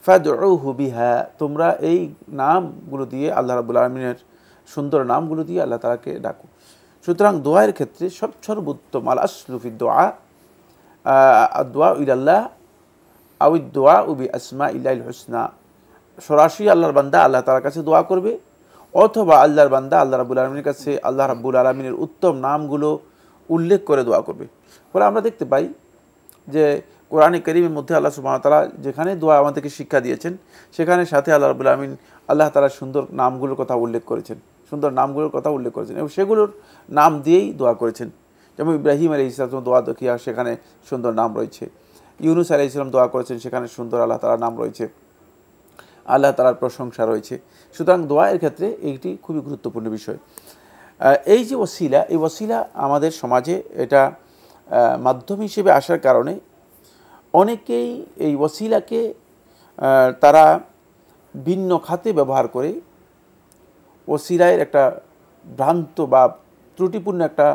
ফাদউহু বিহা, তোমরা এই নামগুলো দিয়ে, আল্লাহ রাব্বুল আলামিনের সুন্দর নামগুলো দিয়ে আল্লাহ তাআলাকে ডাকো। সুতরাং দোয়ার ক্ষেত্রে সর্বোত্তম আল আসলু ফি দুআ আদ-দুআ ইলাল্লাহ আও দোয়া উবি আসমা ইল্লাহিল হুসনা, সরাসরি আল্লাহর বান্দা আল্লাহ তাআলার কাছে দোয়া করবে অথবা আল্লাহর বান্দা আল্লাহ রাব্বুল আলামিনের কাছে আল্লাহ রাব্বুল আলামিনের উত্তম নামগুলো উল্লেখ করে দোয়া করবে। ফলে আমরা দেখতে পাই যে কোরআনে কারীমের মধ্যে আল্লাহ সুবহানাহু ওয়া তাআলা যেখানে দোয়া আমাদেরকে শিক্ষা দিয়েছেন সেখানে সাথে আল্লাহ রাব্বুল আলামিন আল্লাহ তাআলার সুন্দর নামগুলোর কথা উল্লেখ করেছেন, এবং সেগুলোর নাম দিয়েই দোয়া করেছেন। যেমন ইব্রাহিম আলাইহিস সালাম দোয়া দেখিয়া সেখানে সুন্দর নাম রয়েছে, ইউনুস আলাইহিস সালাম দোয়া করেছেন সেখানে সুন্দর আল্লাহ তাআলার নাম রয়েছে, আল্লাহ তাআলার প্রশংসা রয়েছে। সুতরাং দোয়ার ক্ষেত্রে এইটি খুবই গুরুত্বপূর্ণ বিষয়। এই যে ওসিলা, এই ওসিলা আমাদের সমাজে এটা মাধ্যম হিসেবে আসার কারণে অনেকেই এই ওসিলাকে তারা ভিন্ন খাতে ব্যবহার করে ওসিলার একটা ভ্রান্ত বা ত্রুটিপূর্ণ একটা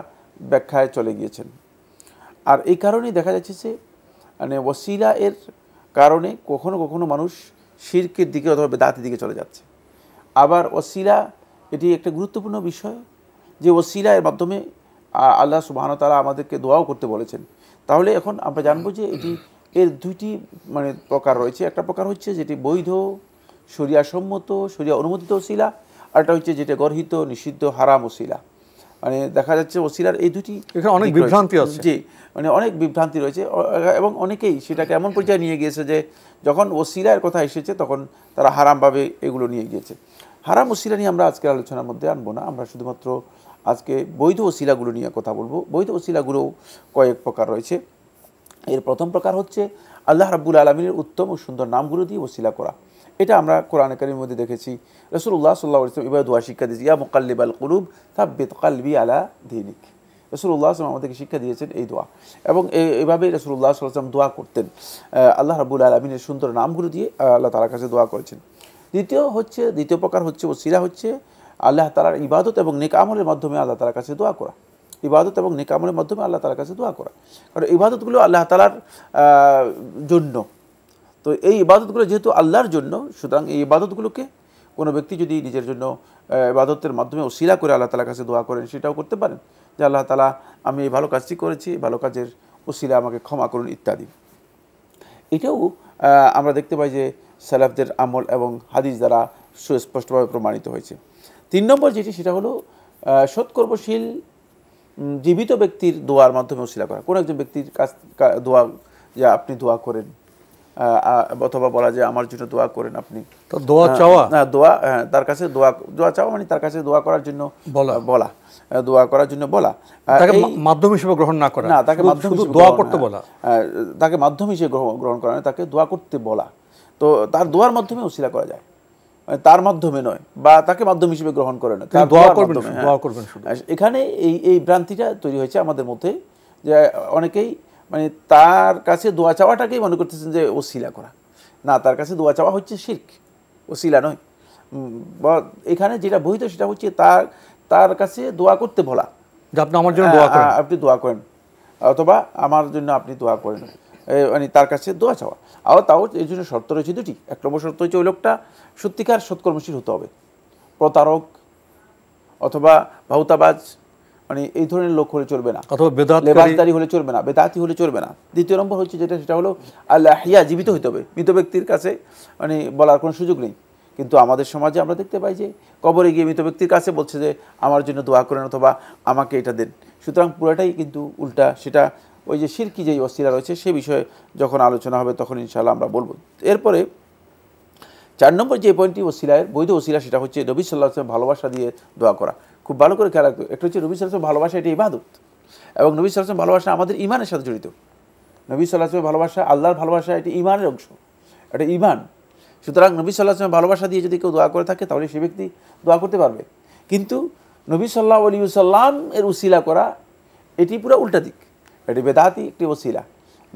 ব্যাখ্যায় চলে গিয়েছেন। আর এই কারণেই দেখা যাচ্ছে যে মানে ওসিলা এর কারণে কখনো কখনো মানুষ শিরকের দিকে অথবা বেদাতের দিকে চলে যাচ্ছে। আবার ওসিলা এটি একটা গুরুত্বপূর্ণ বিষয়, যে ওসিলা এর মাধ্যমে আল্লাহ সুবহানাহু ওয়া তাআলা আমাদেরকে দোয়াও করতে বলেছেন। তাহলে এখন আমরা জানবো যে এর দুইটি মানে প্রকার রয়েছে। একটা প্রকার হচ্ছে যেটি বৈধ, শরিয়া সম্মত, শরিয়া অনুমোদিত ওসিলা, আর একটা হচ্ছে যেটা গর্হিত, নিষিদ্ধ, হারাম ওসিলা। মানে দেখা যাচ্ছে ওসিলার এই দুটি অনেক বিভ্রান্তি আছে। জি, মানে অনেক বিভ্রান্তি রয়েছে এবং অনেকেই সেটাকে এমন পর্যায়ে নিয়ে গিয়েছে যে যখন ওসিলার কথা এসেছে তখন তারা হারামভাবে এগুলো নিয়ে গিয়েছে। হারাম ওসিলা নিয়ে আমরা আজকের আলোচনার মধ্যে আনবো না, আমরা শুধুমাত্র আজকে বৈধ ওসিলাগুলো নিয়ে কথা বলবো। বৈধ ওসিলাগুলো কয়েক প্রকার রয়েছে। এর প্রথম প্রকার হচ্ছে আল্লাহ রাব্বুল আলামিনের উত্তম ও সুন্দর নামগুলো দিয়ে ওসিলা করা। এটা আমরা কোরআনে কারীমের মধ্যে দেখেছি। রাসূলুল্লাহ সাল্লাল্লাহু আলাইহি ওয়াসাল্লাম এভাবে দোয়া শিক্ষা দিয়েছেন, ইয়া মুকাল্লিবাল কুলুব সাব্বিত কলবি আলা দীনিক। রাসূলুল্লাহ সাল্লাল্লাহু আলাইহি ওয়াসাল্লাম আমাদেরকে শিক্ষা দিয়েছেন এই দোয়া, এবং এইভাবেই রাসূলুল্লাহ সাল্লাল্লাহু আলাইহি ওয়াসাল্লাম দোয়া করতেন। আল্লাহ রাব্বুল আলামিনের সুন্দর নামগুলো দিয়ে আল্লাহ তাআলার কাছে দোয়া করেছেন। দ্বিতীয় প্রকার হচ্ছে ওসিলা হচ্ছে আল্লাহ তাআলার ইবাদত এবং নেক আমলের মাধ্যমে আল্লাহ তাআলার কাছে দোয়া করা। ইবাদত এবং নেক আমলের মাধ্যমে আল্লাহ তাআলার কাছে দোয়া করা, কারণ ইবাদতগুলো আল্লাহ তাআলার জন্য। তো এই ইবাদতগুলো যেহেতু আল্লাহর জন্য, সুতরাং এই ইবাদতগুলোকে কোনো ব্যক্তি যদি নিজের জন্য ইবাদতের মাধ্যমে ওসিলা করে আল্লাহ তাআলার কাছে দোয়া করেন, সেটাও করতে পারেন যে আল্লাহ তাআলা আমি এই ভালো কাজটি করেছি, ভালো কাজের ওসিলা আমাকে ক্ষমা করুন ইত্যাদি। এটাও আমরা দেখতে পাই যে সালাফদের আমল এবং হাদিস দ্বারা সুস্পষ্টভাবে প্রমাণিত হয়েছে। 3 নম্বর যেটি, সেটা হলো সৎকর্মশীল জীবিত ব্যক্তির দোয়ার মাধ্যমে ওসিলা করা। কোনো একজন ব্যক্তির কাছ দোয়া, যে আপনি দোয়া করেন, অথবা বলা যায় আমার জন্য দোয়া করেন আপনি, তো দোয়া চাওয়া, দোয়া তার কাছে দোয়া চাওয়া মানে তার কাছে দোয়া করার জন্য বলা, দোয়া করার জন্য বলা, তাকে মাধ্যম হিসেবে গ্রহণ না করা, না তাকে মাধ্যম হিসেবে দোয়া করতে বলা, তাকে মাধ্যম হিসেবে গ্রহণ করা, তাকে দোয়া করতে বলা। তো তার দোয়ার মাধ্যমে ওসিলা করা যায়, তার মাধ্যমে নয়, বা তাকে মাধ্যম হিসেবে গ্রহণ করে না, তার দোয়া করবেন। এখানে এই ভ্রান্তিটা তৈরি হয়েছে আমাদের মধ্যে, যে অনেকেই মানে তার কাছে দোয়া চাওয়াটাকেই মনে করতেছেন যে ওসিলা করা। না, তার কাছে দোয়া চাওয়া হচ্ছে শিরক, ওসিলা নয়। এখানে যেটা বৈধ সেটা হচ্ছে তার কাছে দোয়া করতে বলা, যে আপনি আমার জন্য দোয়া করেন, আপনি দোয়া করেন, অথবা আমার জন্য আপনি দোয়া করেন, মানে তার কাছে দোয়া চাওয়া। আর তাও এর জন্য শর্ত রয়েছে দুটি। 1 নম্বর শর্ত হচ্ছে ওই লোকটা সত্যিকার সৎকর্মশীল হতে হবে, প্রতারক অথবা ভাউতাবাজ মানে এই ধরনের লোক হলে চলবে না, অথবা লেবাসদারি হলে চলবে না, বেদাতি হলে চলবে না। 2 নম্বর হচ্ছে যেটা, সেটা হলো আল্লাহ হিয়া, জীবিত হতে হবে, মৃত ব্যক্তির কাছে মানে বলার কোনো সুযোগ নেই। কিন্তু আমাদের সমাজে আমরা দেখতে পাই যে কবরে গিয়ে মৃত ব্যক্তির কাছে বলছে যে আমার জন্য দোয়া করেন অথবা আমাকে এটা দেন। সুতরাং পুরোটাই কিন্তু উল্টা। সেটা ওই যে শিরকি যেই ওসিলা রয়েছে সে বিষয়ে যখন আলোচনা হবে তখন ইনশাআল্লাহ আমরা বলবো। এরপরে 4 নম্বর যে পয়েন্টটি ওসিলার বৈধ ওসিলা, সেটা হচ্ছে নবী সাল্লাল্লাহু আলাইহি ওয়াসাল্লাম ভালোবাসা দিয়ে দোয়া করা। খুব ভালো করে খেয়াল রাখতে, একটা হচ্ছে নবী সাল্লাল্লাহু আলাইহি ওয়াসাল্লাম ভালোবাসা, এটি ইবাদত, এবং নবী সাল্লাল্লাহু আলাইহি ওয়াসাল্লাম ভালোবাসা আমাদের ঈমানের সাথে জড়িত। নবী সাল্লাল্লাহু আলাইহি ওয়াসাল্লাম ভালোবাসা, আল্লাহর ভালোবাসা, এটি ঈমানের অংশ, এটা ঈমান। সুতরাং নবী সাল্লাল্লাহু আলাইহি ওয়াসাল্লাম ভালোবাসা দিয়ে যদি কেউ দোয়া করে থাকে তাহলে সে ব্যক্তি দোয়া করতে পারবে। কিন্তু নবী সাল্লাল্লাহু আলাইহি ওয়াসাল্লাম এর ওসিলা করা, এটি পুরো উল্টা দিক, এটি বেদাতি একটি ওসিলা।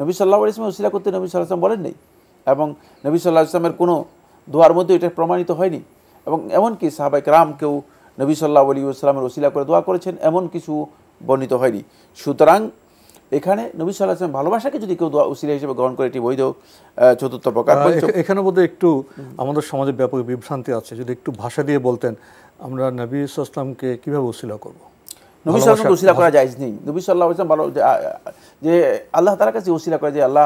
নবী সাল্লাল্লাহু আলাইহি ওয়াসাল্লাম ওসিলা করতে নবী সাল্লাল্লাহু আলাইহি ওয়াসাল্লাম বলেন নাই, এবং নবী সাল্লাল্লাহু আলাইহি ওয়াসাল্লামের কোনো দোয়ার মধ্যে এটা প্রমাণিত হয়নি। এবং এমনকি সাহাবায়ে কেরাম কেউ নবী সাল্লাল্লাহু আলাইহি ওয়াসাল্লামের ওসিলা করে দোয়া করেছেন এমন কিছু বর্ণিত হয়নি। সুতরাং এখানে নবী সাল্লাল্লাহু আলাইহি ওয়াসাল্লাম ভালোবাসাকে যদি কেউ দোয়া ওসিলা হিসেবে গ্রহণ করে, এটি বৈধ। 4র্থ প্রকার। এখানে বোধহয় একটু আমাদের সমাজে ব্যাপক বিভ্রান্তি আছে, যদি একটু ভাষা দিয়ে বলতেন আমরা নবী সাল্লাল্লাহু আলাইহি ওয়াসাল্লামকে কিভাবে ওসিলা করব। নবী সাল্লাল্লাহু আলাইহি ওয়াসাল্লাম ওসিলা করা জায়েজ নেই। নবী সাল্লাল্লাহু আলাইহি ওয়াসাল্লাম যে আল্লাহ তাআলার কাছে ওসিলা করে যে আল্লাহ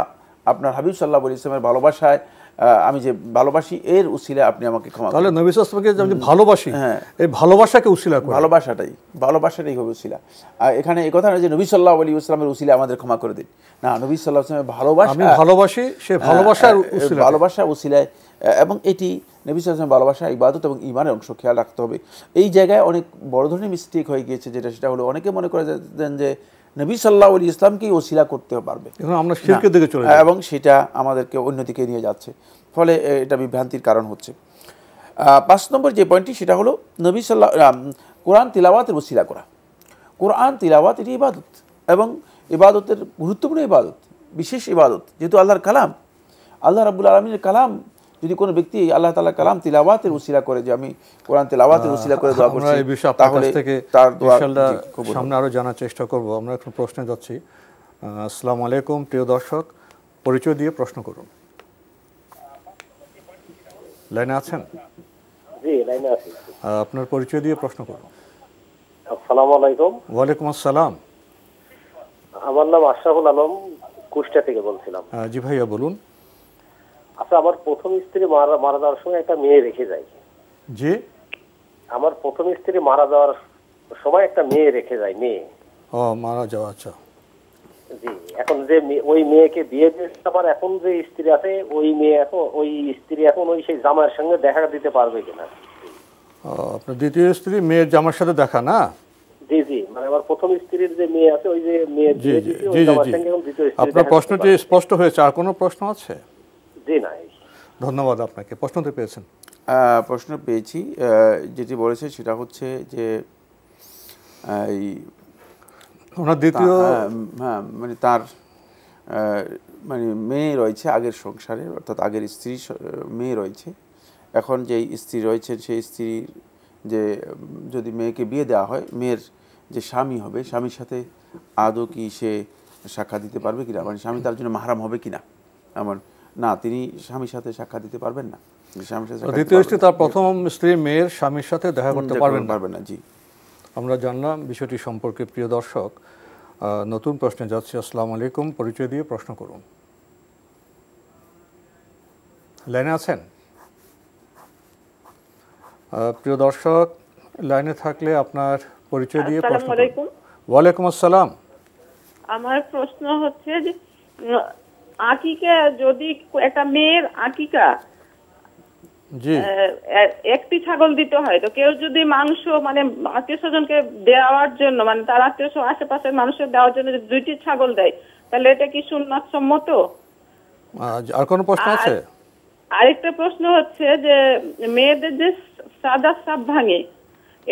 আপনার হাবিব সাল্লাল্লাহু আলাইহি ওয়াসাল্লামের ভালোবাসায় আমি যে ভালোবাসি, এর উসিলা আপনি আমাকে ক্ষমা করুন। তাহলে নবী সাল্লাল্লাহু আলাইহি ওয়াসাল্লামকে যে ভালোবাসি, এই ভালোবাসাকে উসিলা করে, ভালোবাসাটাই হবে উসিলা। আর এখানে এই কথা না যে নবী সাল্লাল্লাহু আলাইহি ওয়াসাল্লামের উসিলা আমাদের ক্ষমা করে দিন, না, নবী সাল্লাল্লাহু আলাইহি ওয়াসাল্লামের ভালোবাসা, আমি ভালোবাসি, সে ভালোবাসার উসিলা, ভালোবাসা উসিলায়, এবং এটি নবী সাল্লাল্লাহু আলাইহি ওয়াসাল্লামের ভালোবাসা, ইবাদত এবং ঈমানের অংশ, খেয়াল রাখতে হবে। এই জায়গায় অনেক বড় ধরনের মিস্টেক হয়ে গিয়েছে, যেটা হলো অনেকে মনে করে যে নবী সাল্লাল্লাহু আলাইহি ওয়াসাল্লামকেই ওসিলা করতে পারবে, আমরা শিরকের দিকে চলে যাই, এবং সেটা আমাদেরকে অন্যদিকে নিয়ে যাচ্ছে, ফলে এটা বিভ্রান্তির কারণ হচ্ছে। 5 নম্বর যে পয়েন্টটি, সেটা হলো নবী কোরআন তিলাওয়াতের ওসিলা করা। কোরআন তিলাওয়াত এটি ইবাদত, এবং ইবাদতের গুরুত্বপূর্ণ ইবাদত, বিশেষ ইবাদত, যেহেতু আল্লাহর কালাম, আল্লাহ রাব্বুল আলামিনের কালাম। যদি কোনো ব্যক্তি আল্লাহ তাআলার কালাম তিলাওয়াতের ওসিলা করে, যে আমি কোরআন তিলাওয়াতের ওসিলা করে দোয়া করছি, তাহলে তার দোয়া সামনে আরো জানার চেষ্টা করব। আমরা এখন প্রশ্নে যাচ্ছি। আসসালামু আলাইকুম প্রিয় দর্শক, পরিচয় দিয়ে প্রশ্ন করুন। লাইনে আছেন? জি, লাইনে আছি। আপনার পরিচয় দিয়ে প্রশ্ন করুন। আসসালামু আলাইকুম। ওয়ালাইকুম আসসালাম। আমার নাম আশরাফুল আলম, কুষ্টিয়া থেকে বলছিলাম। জি ভাইয়া বলুন। আচ্ছা, আমার প্রথম স্ত্রী মারা যাওয়ার সময় একটা মেয়ে রেখে যায়। জি, আমার প্রথম স্ত্রী মারা যাওয়ার সময় একটা মেয়ে রেখে যায়, মেয়ে। ও মারা যাওয়া, আচ্ছা। জি, এখন যে ওই মেয়েকে বিয়ে দিয়েছে, আমার এখন যে স্ত্রী আছে ওই মেয়ে এখন ওই স্ত্রী এখন ওই সেই জামাইয়ের সঙ্গে দেখা দিতে পারবে কিনা? আপনার দ্বিতীয় স্ত্রী মেয়ের জামার সাথে দেখা না? জি জি, মানে আমার প্রথম স্ত্রীর যে মেয়ে আছে ওই যে মেয়ে জি বিয়ে জি দিয়েছে জি ওই জি জামাইয়ের জি সঙ্গে এখন দ্বিতীয় স্ত্রী আপনার দেখা প্রশ্নটি করতে পারবে। স্পষ্ট হয়েছে। আর কোনো প্রশ্ন আছে? জি না। ধন্যবাদ আপনাকে। প্রশ্নটি পেয়েছেন? প্রশ্ন পেয়েছি। যেটি বলেছে সেটা হচ্ছে যে এই ওনার দ্বিতীয় হ্যাঁ, মানে তার মানে মেয়ে রয়েছে আগের সংসারে, অর্থাৎ আগের স্ত্রী মেয়ে রয়েছে। এখন যেই স্ত্রী রয়েছে সেই স্ত্রীর যে যদি মেয়েকে বিয়ে দেওয়া হয়, মেয়ের যে স্বামী হবে স্বামীর সাথে আদৌ কি সে সাক্ষাৎ দিতে পারবে কিনা, মানে স্বামী তার জন্য মাহরাম হবে কিনা? আমার না, তিনি স্বামীর সাথে সাক্ষাৎ দিতে পারবেন না। স্বামীর সাথে দ্বিতীয় স্ত্রী তার প্রথম স্ত্রীর মেয়ের স্বামীর সাথে দেখা করতে পারবেন না। জি, আমরা জানলাম বিষয়টি সম্পর্কে। প্রিয় দর্শক, নতুন প্রশ্নে যাচ্ছি। আসসালামু আলাইকুম, পরিচয় দিয়ে প্রশ্ন করুন। লাইনে আছেন? প্রিয় দর্শক, লাইনে থাকলে আপনার পরিচয় দিয়ে প্রশ্ন করুন। ওয়ালাইকুম আসসালাম। আমার প্রশ্ন হচ্ছে যে আকিকা, যদি একটা মেয়ের আকিকা একটি ছাগল দিতে হয়, তো কেউ যদি মাংস মানে আত্মীয় স্বজনকে দেওয়ার জন্য, মানে তার আত্মীয় আশেপাশের মানুষের দেওয়ার জন্য যদি 2টি ছাগল দেয়, তাহলে এটা কি সুন্নাত সম্মত? আর কোনো প্রশ্ন আছে? আরেকটা প্রশ্ন হচ্ছে যে মেয়েদের যে সাদা সাপ ভাঙে,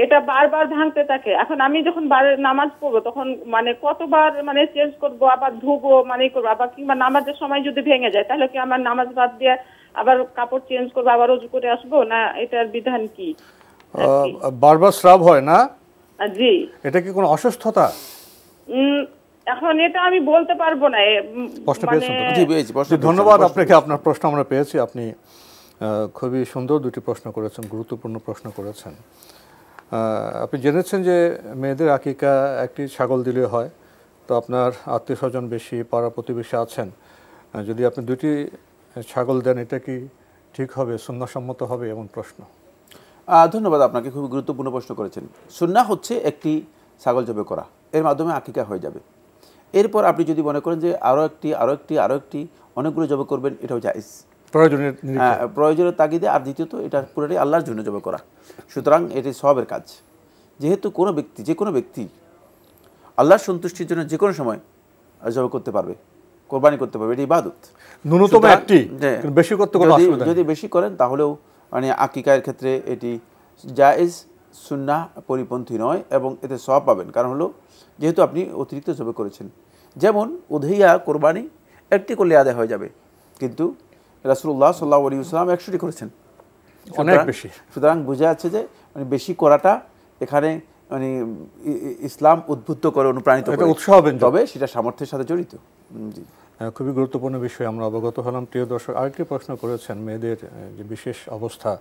এটা বারবার ভাঙতে থাকে। এখন আমি যখন নামাজ পড়বো তখন মানে কতবার মানে চেঞ্জ করবো, আবার ধুবো, মানে করবো, আবার কিংবা নামাজের সময় যদি ভেঙে যায় তাহলে কি আমার নামাজ বাদ দিয়ে আবার কাপড় চেঞ্জ করবো, আবার ওযু করে আসবো, না এটার বিধান কি? বারবার স্রাব হয় না? জি। এটা কি কোনো অসুস্থতা? এখন এটা আমি বলতে পারবো না। ধন্যবাদ আপনাকে। আপনার প্রশ্ন আমরা পেয়েছি। আপনি খুবই সুন্দর দুটি প্রশ্ন করেছেন, গুরুত্বপূর্ণ প্রশ্ন করেছেন। আপনি জেনেছেন যে মেয়েদের আকিকা একটি ছাগল দিলে হয়। তো আপনার আত্মীয় স্বজন বেশি, পাড়া প্রতিবেশী আছেন, যদি আপনি 2টি ছাগল দেন, এটা কি ঠিক হবে, সুন্নাহসম্মত হবে? এমন প্রশ্ন। ধন্যবাদ আপনাকে, খুবই গুরুত্বপূর্ণ প্রশ্ন করেছেন। সুন্নাহ হচ্ছে একটি ছাগল জবে করা, এর মাধ্যমে আকিকা হয়ে যাবে। এরপর আপনি যদি মনে করেন যে আরও একটি অনেকগুলো জবে করবেন, এটাও জায়েজ, প্রয়োজনের তাগিদে। আর দ্বিতীয়ত এটা পুরোটাই আল্লাহর জন্য জবে করা, সুতরাং এটি সওয়াবের কাজ। যেহেতু যে কোনো ব্যক্তি আল্লাহর সন্তুষ্টির জন্য যে কোনো সময় জবে করতে পারবে, কোরবানি করতে পারবে, এটি ইবাদত। ন্যূনতম একটি, বেশি করতে কোনো অসুবিধা নেই। যদি বেশি করেন তাহলেও মানে আকিকার ক্ষেত্রে এটি জায়েজ, সুন্নাহ পরিপন্থী নয়, এবং এতে সওয়াব পাবেন। কারণ হলো যেহেতু আপনি অতিরিক্ত জবে করেছেন। যেমন উদহিয়া কোরবানি একটি করলে আদায় হয়ে যাবে, কিন্তু রাসূলুল্লাহ সাল্লাল্লাহু আলাইহি ওয়াসাল্লাম 100টি করেছেন, অনেক বেশি। সুতরাং বোঝা যাচ্ছে যে মানে বেশি করাটা এখানে মানে ইসলাম উদ্বুদ্ধ করে, অনুপ্রাণিত করে, তবে সেটা সামর্থ্যের সাথে জড়িত। জি, খুবই গুরুত্বপূর্ণ বিষয় আমরা অবগত হলাম। প্রিয় দর্শক, আরেকটি প্রশ্ন করেছেন মেয়েদের যে বিশেষ অবস্থা,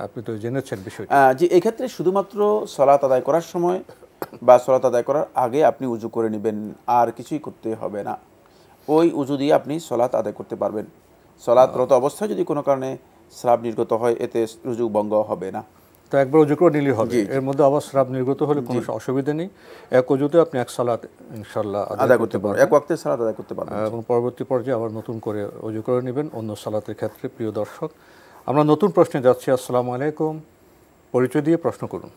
আপনি তো জেনেছেন বিষয়টি। জি, এক্ষেত্রে শুধুমাত্র সালাত আদায় করার সময় বা সালাত আদায় করার আগে আপনি উজু করে নেবেন, আর কিছুই করতে হবে না। ওই উজু দিয়ে আপনি সালাত আদায় করতে পারবেন। সালাতরত অবস্থায় যদি কোনো কারণে স্রাব নির্গত হয়, এতে রুজু ভঙ্গ হবে না। তো একবার উজু করে নিলেই হবে। এর মধ্যে আবার স্রাব নির্গত হলে কোনো অসুবিধা নেই। এক উজুতে আপনি এক সালাত ইনশাআল্লাহ আদায় করতে পারবেন, এক ওয়াক্তের সালাত আদায় করতে পারবেন, এবং পরবর্তী পর্যায়ে আবার নতুন করে উজু করে নেবেন অন্য সালাতের ক্ষেত্রে। প্রিয় দর্শক, আমরা নতুন প্রশ্নে যাচ্ছি। আসসালামু আলাইকুম, পরিচয় দিয়ে প্রশ্ন করুন।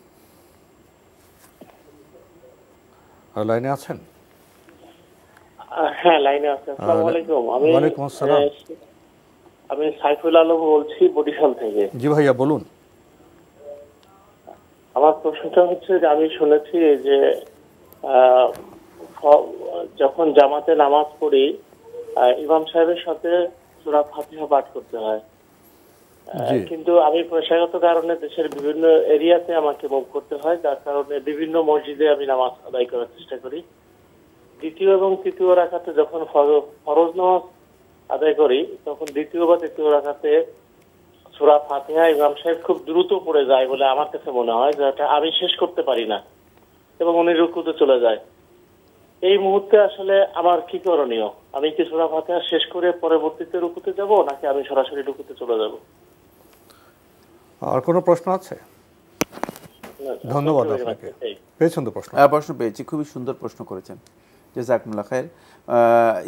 লাইনে আছেন? হ্যাঁ, লাইনে আছি। আসসালামু আলাইকুম। ওয়ালাইকুম আসসালাম। আমি সাইফুল আলম বলছি, বরিশাল থেকে। জি ভাইয়া বলুন। আমার প্রশ্নটা হচ্ছে যে আমি শুনেছি যে যখন জামাতে নামাজ পড়ি ইমাম সাহেবের সাথে সূরা ফাতিহা পাঠ করতে হয়, কিন্তু আমি পেশাগত কারণে দেশের বিভিন্ন এরিয়াতে আমাকে মুভ করতে হয়, যার কারণে বিভিন্ন মসজিদে আমি নামাজ আদায় করার চেষ্টা করি। দ্বিতীয় এবং তৃতীয় রাকাতে যখন ফরজ নামাজ আদায় করি, তখন দ্বিতীয় বা তৃতীয় রাকাতে সূরা ফাতিহা ইমাম সাহেব খুব দ্রুত পড়ে যায় বলে আমার কাছে মনে হয়, যেটা আমি শেষ করতে পারি না এবং উনি রুকুতে চলে যায়। এই মুহূর্তে আসলে আমার কি করণীয়? আমি কি সূরা ফাতিহা শেষ করে পরবর্তীতে রুকুতে যাব, নাকি আমি সরাসরি রুকুতে চলে যাব? আর কোনো প্রশ্ন আছে? ধন্যবাদ আপনাকে। পেয়েছেন তো প্রশ্ন? প্রশ্ন পেয়েছি, খুবই সুন্দর প্রশ্ন করেছেন, জাযাকুমুল্লাহ খায়ের।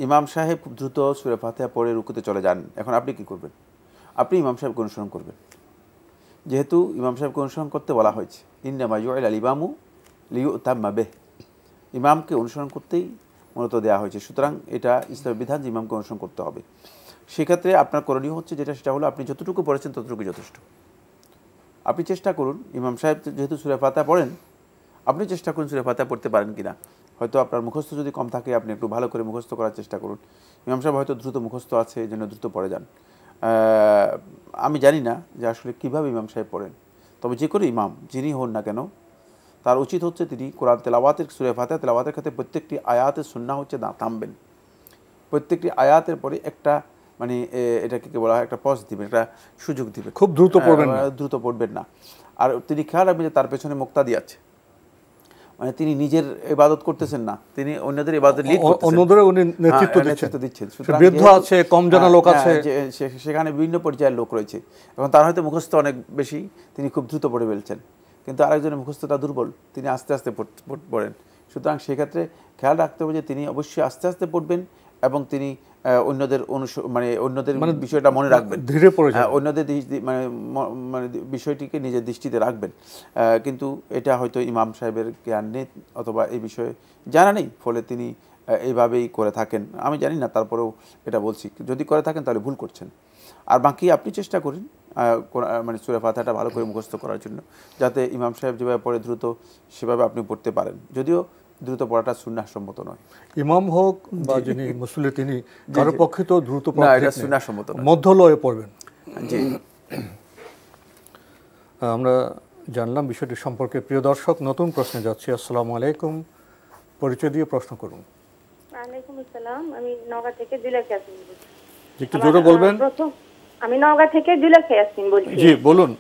ইমাম সাহেব খুব দ্রুত সূরা ফাতিহা পড়ে রুকুতে চলে যান, এখন আপনি কি করবেন? আপনি ইমাম সাহেবকে অনুসরণ করবেন, যেহেতু ইমাম সাহেবকে অনুসরণ করতে বলা হয়েছে, ইন্নামা জুইলাল ইমামু লিইউতাম্মা বিহি, ইমামকে অনুসরণ করতেই মূলত দেওয়া হয়েছে। সুতরাং এটা ইসলামের বিধান যে ইমামকে অনুসরণ করতে হবে। সেক্ষেত্রে আপনার করণীয় হচ্ছে সেটা হলো আপনি যতটুকু পড়েছেন ততটুকু যথেষ্ট। আপনি চেষ্টা করুন, ইমাম সাহেব যেহেতু সূরা ফাতিহা পড়েন, আপনি চেষ্টা করুন সূরা ফাতিহা পড়তে পারেন কিনা। হয়তো আপনার মুখস্থ যদি কম থাকে, আপনি একটু ভালো করে মুখস্থ করার চেষ্টা করুন। ইমাম সাহেব হয়তো দ্রুত মুখস্থ আছে, এই জন্য দ্রুত পড়ে যান। আমি জানি না যে আসলে কীভাবে ইমাম সাহেব পড়েন, তবে যে কোনো ইমাম যিনি হন না কেন, তার উচিত হচ্ছে তিনি কোরআন তেলাওয়াতের, সূরা ফাতিহা তেলাওয়াতের ক্ষেত্রে প্রত্যেকটি আয়াতের সুন্নাহ হচ্ছে থামবেন। প্রত্যেকটি আয়াতের পরে একটা মানে এটাকে কি বলা হয়, একটা পজ দিবেন, একটা সুযোগ দিবেন, খুব দ্রুত পড়বেন না, দ্রুত পড়বেন না। আর তিনি খেয়াল রাখবেন যে তার পেছনে মুক্তাদি আছে, মানে তিনি নিজের ইবাদত করতেছেন না, তিনি অন্যদের ইবাদত লিড করতেছেন, অন্যদের উনি নেতৃত্ব দিচ্ছেন। বৃদ্ধ আছে, কম জানা লোক আছে, সেখানে বিভিন্ন পর্যায়ের লোক রয়েছে, এবং তার হয়তো মুখস্থ অনেক বেশি, তিনি খুব দ্রুত পড়ে ফেলছেন, কিন্তু আরেকজনের মুখস্থটা দুর্বল, তিনি আস্তে আস্তে পড়েন। সুতরাং সেক্ষেত্রে খেয়াল রাখতে হবে যে তিনি অবশ্যই আস্তে আস্তে পড়বেন এবং তিনি অন্যদের অন্যদের বিষয়টা মনে রাখবেন, ধীরে পড়ে অন্যদের মানে বিষয়টিকে নিজের দৃষ্টিতে রাখবেন। কিন্তু এটা হয়তো ইমাম সাহেবের জ্ঞান নেই অথবা এই বিষয়ে জানা নেই, ফলে তিনি এইভাবেই করে থাকেন। আমি জানি না, তারপরেও এটা বলছি, যদি করে থাকেন তাহলে ভুল করছেন। আর বাকি আপনি চেষ্টা করুন মানে সূরা ফাতিহাটা ভালো করে মুখস্থ করার জন্য, যাতে ইমাম সাহেব যেভাবে পড়ে দ্রুত সেভাবে আপনি পড়তে পারেন। যদিও দ্রুত পড়াটা সুন্নাহ সম্মত নয়, ইমাম হোক বা যিনি মুসল্লি তিনি কারো পক্ষে তো দ্রুত পড়া এটা সুন্নাহ সম্মত নয়, মধ্যলয়ে পড়বেন। জি, আমরা জানলাম বিষয়টি সম্পর্কে। প্রিয় দর্শক, নতুন প্রশ্নে যাচ্ছি। আসসালামু আলাইকুম, পরিচয় দিয়ে প্রশ্ন করুন। ওয়ালাইকুম আসসালাম, আমি নওগাঁ থেকে জুলেখা ইয়াসমিন বলছি। একটু জোরে বলবেন। আমি নওগাঁ থেকে জুলেখা ইয়াসমিন বলছি। জি বলুন।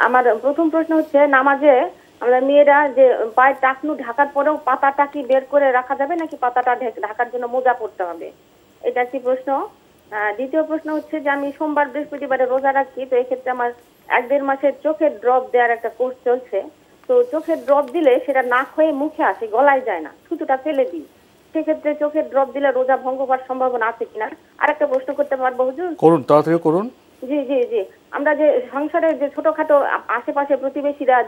আমার প্রথম প্রশ্ন হচ্ছে, নামাজে আমরা মেয়েরা যে পায়ের টাকনু ঢাকার পরেও পাতাটা কি বের করে রাখা যাবে, নাকি পাতাটা ঢাকার জন্য মোজা পড়তে হবে? এটা কি প্রশ্ন। দ্বিতীয় প্রশ্ন হচ্ছে যে আমি সোমবার বৃহস্পতিবারে রোজা রাখি, তো এক্ষেত্রে আমার 1-1.5 মাসের চোখের ড্রপ দেওয়ার একটা কোর্স চলছে। তো চোখের ড্রপ দিলে সেটা নাক হয়ে মুখে আসে, গলায় যায় না, থুতুটা ফেলে দিই। সেক্ষেত্রে চোখের ড্রপ দিলে রোজা ভঙ্গ হওয়ার সম্ভাবনা আছে কিনা? আরেকটা প্রশ্ন করতে পারবো হুজুর? করুন, তাড়াতাড়ি করুন। জি জি জি আমরা যে সংসারে যে ছোটখাটো আশেপাশে প্রতিবেশীরা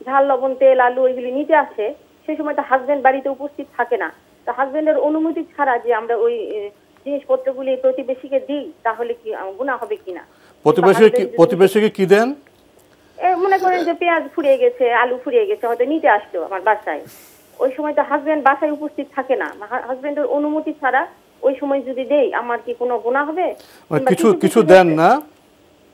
ঝাল, লবণ, তেল, আলু এগুলি নিতে আসে, সেই সময় তো হাজবেন্ড বাড়িতে উপস্থিত থাকে না। তো হাজবেন্ডের অনুমতি ছাড়া যে আমরা ওই জিনিসপত্রগুলি প্রতিবেশীকে দিই, তাহলে কি গুনাহ হবে কিনা? প্রতিবেশীকে কি দেন? মনে করেন যে পেঁয়াজ ফুরিয়ে গেছে, আলু ফুরিয়ে গেছে, হয়তো নিতে আসলো আমার বাসায়, ওই সময় তো হাজবেন্ড বাসায় উপস্থিত থাকে না, হাজবেন্ডের অনুমতি ছাড়া ওই সময় যদি দেই, আমার কি কোনো গুনাহ হবে? কিছু দেন না?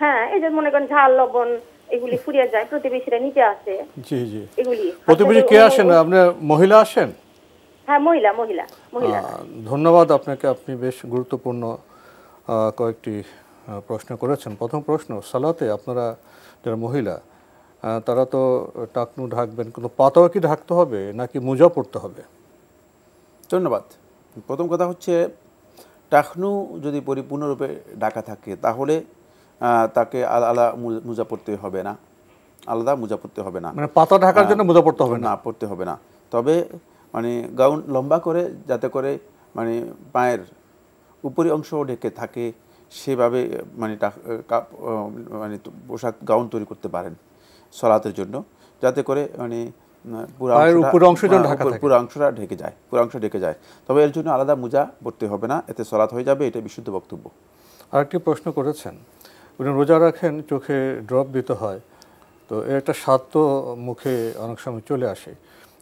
হ্যাঁ, এই যে মনে করেন ঝাল, লবণ এগুলি ফুরিয়ে যায়, প্রতিবেশীরা নিতে আসে। জি জি। এগুলি প্রতিবেশী কে আসেন? আপনার মহিলা আসেন? হ্যাঁ, মহিলা। ধন্যবাদ আপনাকে, আপনি বেশ গুরুত্বপূর্ণ কয়েকটি প্রশ্ন করেছেন। প্রথম প্রশ্ন, সালাতে আপনারা যারা মহিলা তারা তো টাকনু ঢাকবেন, কোনো পাতাও কি ঢাকতে হবে নাকি মোজা পড়তে হবে? ধন্যবাদ। প্রথম কথা হচ্ছে, টাকনু যদি পরিপূর্ণরূপে ঢাকা থাকে তাহলে তাকে আলাদা মোজা পড়তে হবে না, আলাদা মোজা পড়তে হবে না, মানে পাতা ঢাকার জন্য মোজা পড়তে হবে না, পড়তে হবে না। তবে মানে গাউন লম্বা করে, যাতে করে মানে পায়ের উপরি অংশ ঢেকে থাকে, সেভাবে মানে পোশাক গাউন তৈরি করতে পারেন সালাতের জন্য, যাতে করে মানে পুরো অংশটা ঢেকে যায়। তবে এর জন্য আলাদা মোজা পড়তে হবে না, এতে সালাত হয়ে যাবে, এটা বিশুদ্ধ বক্তব্য। আরেকটি প্রশ্ন করেছেন, উনি রোজা রাখেন, চোখে ড্রপ দিতে হয়, তো এর একটা স্বাদ তো মুখে অনেক সময় চলে আসে,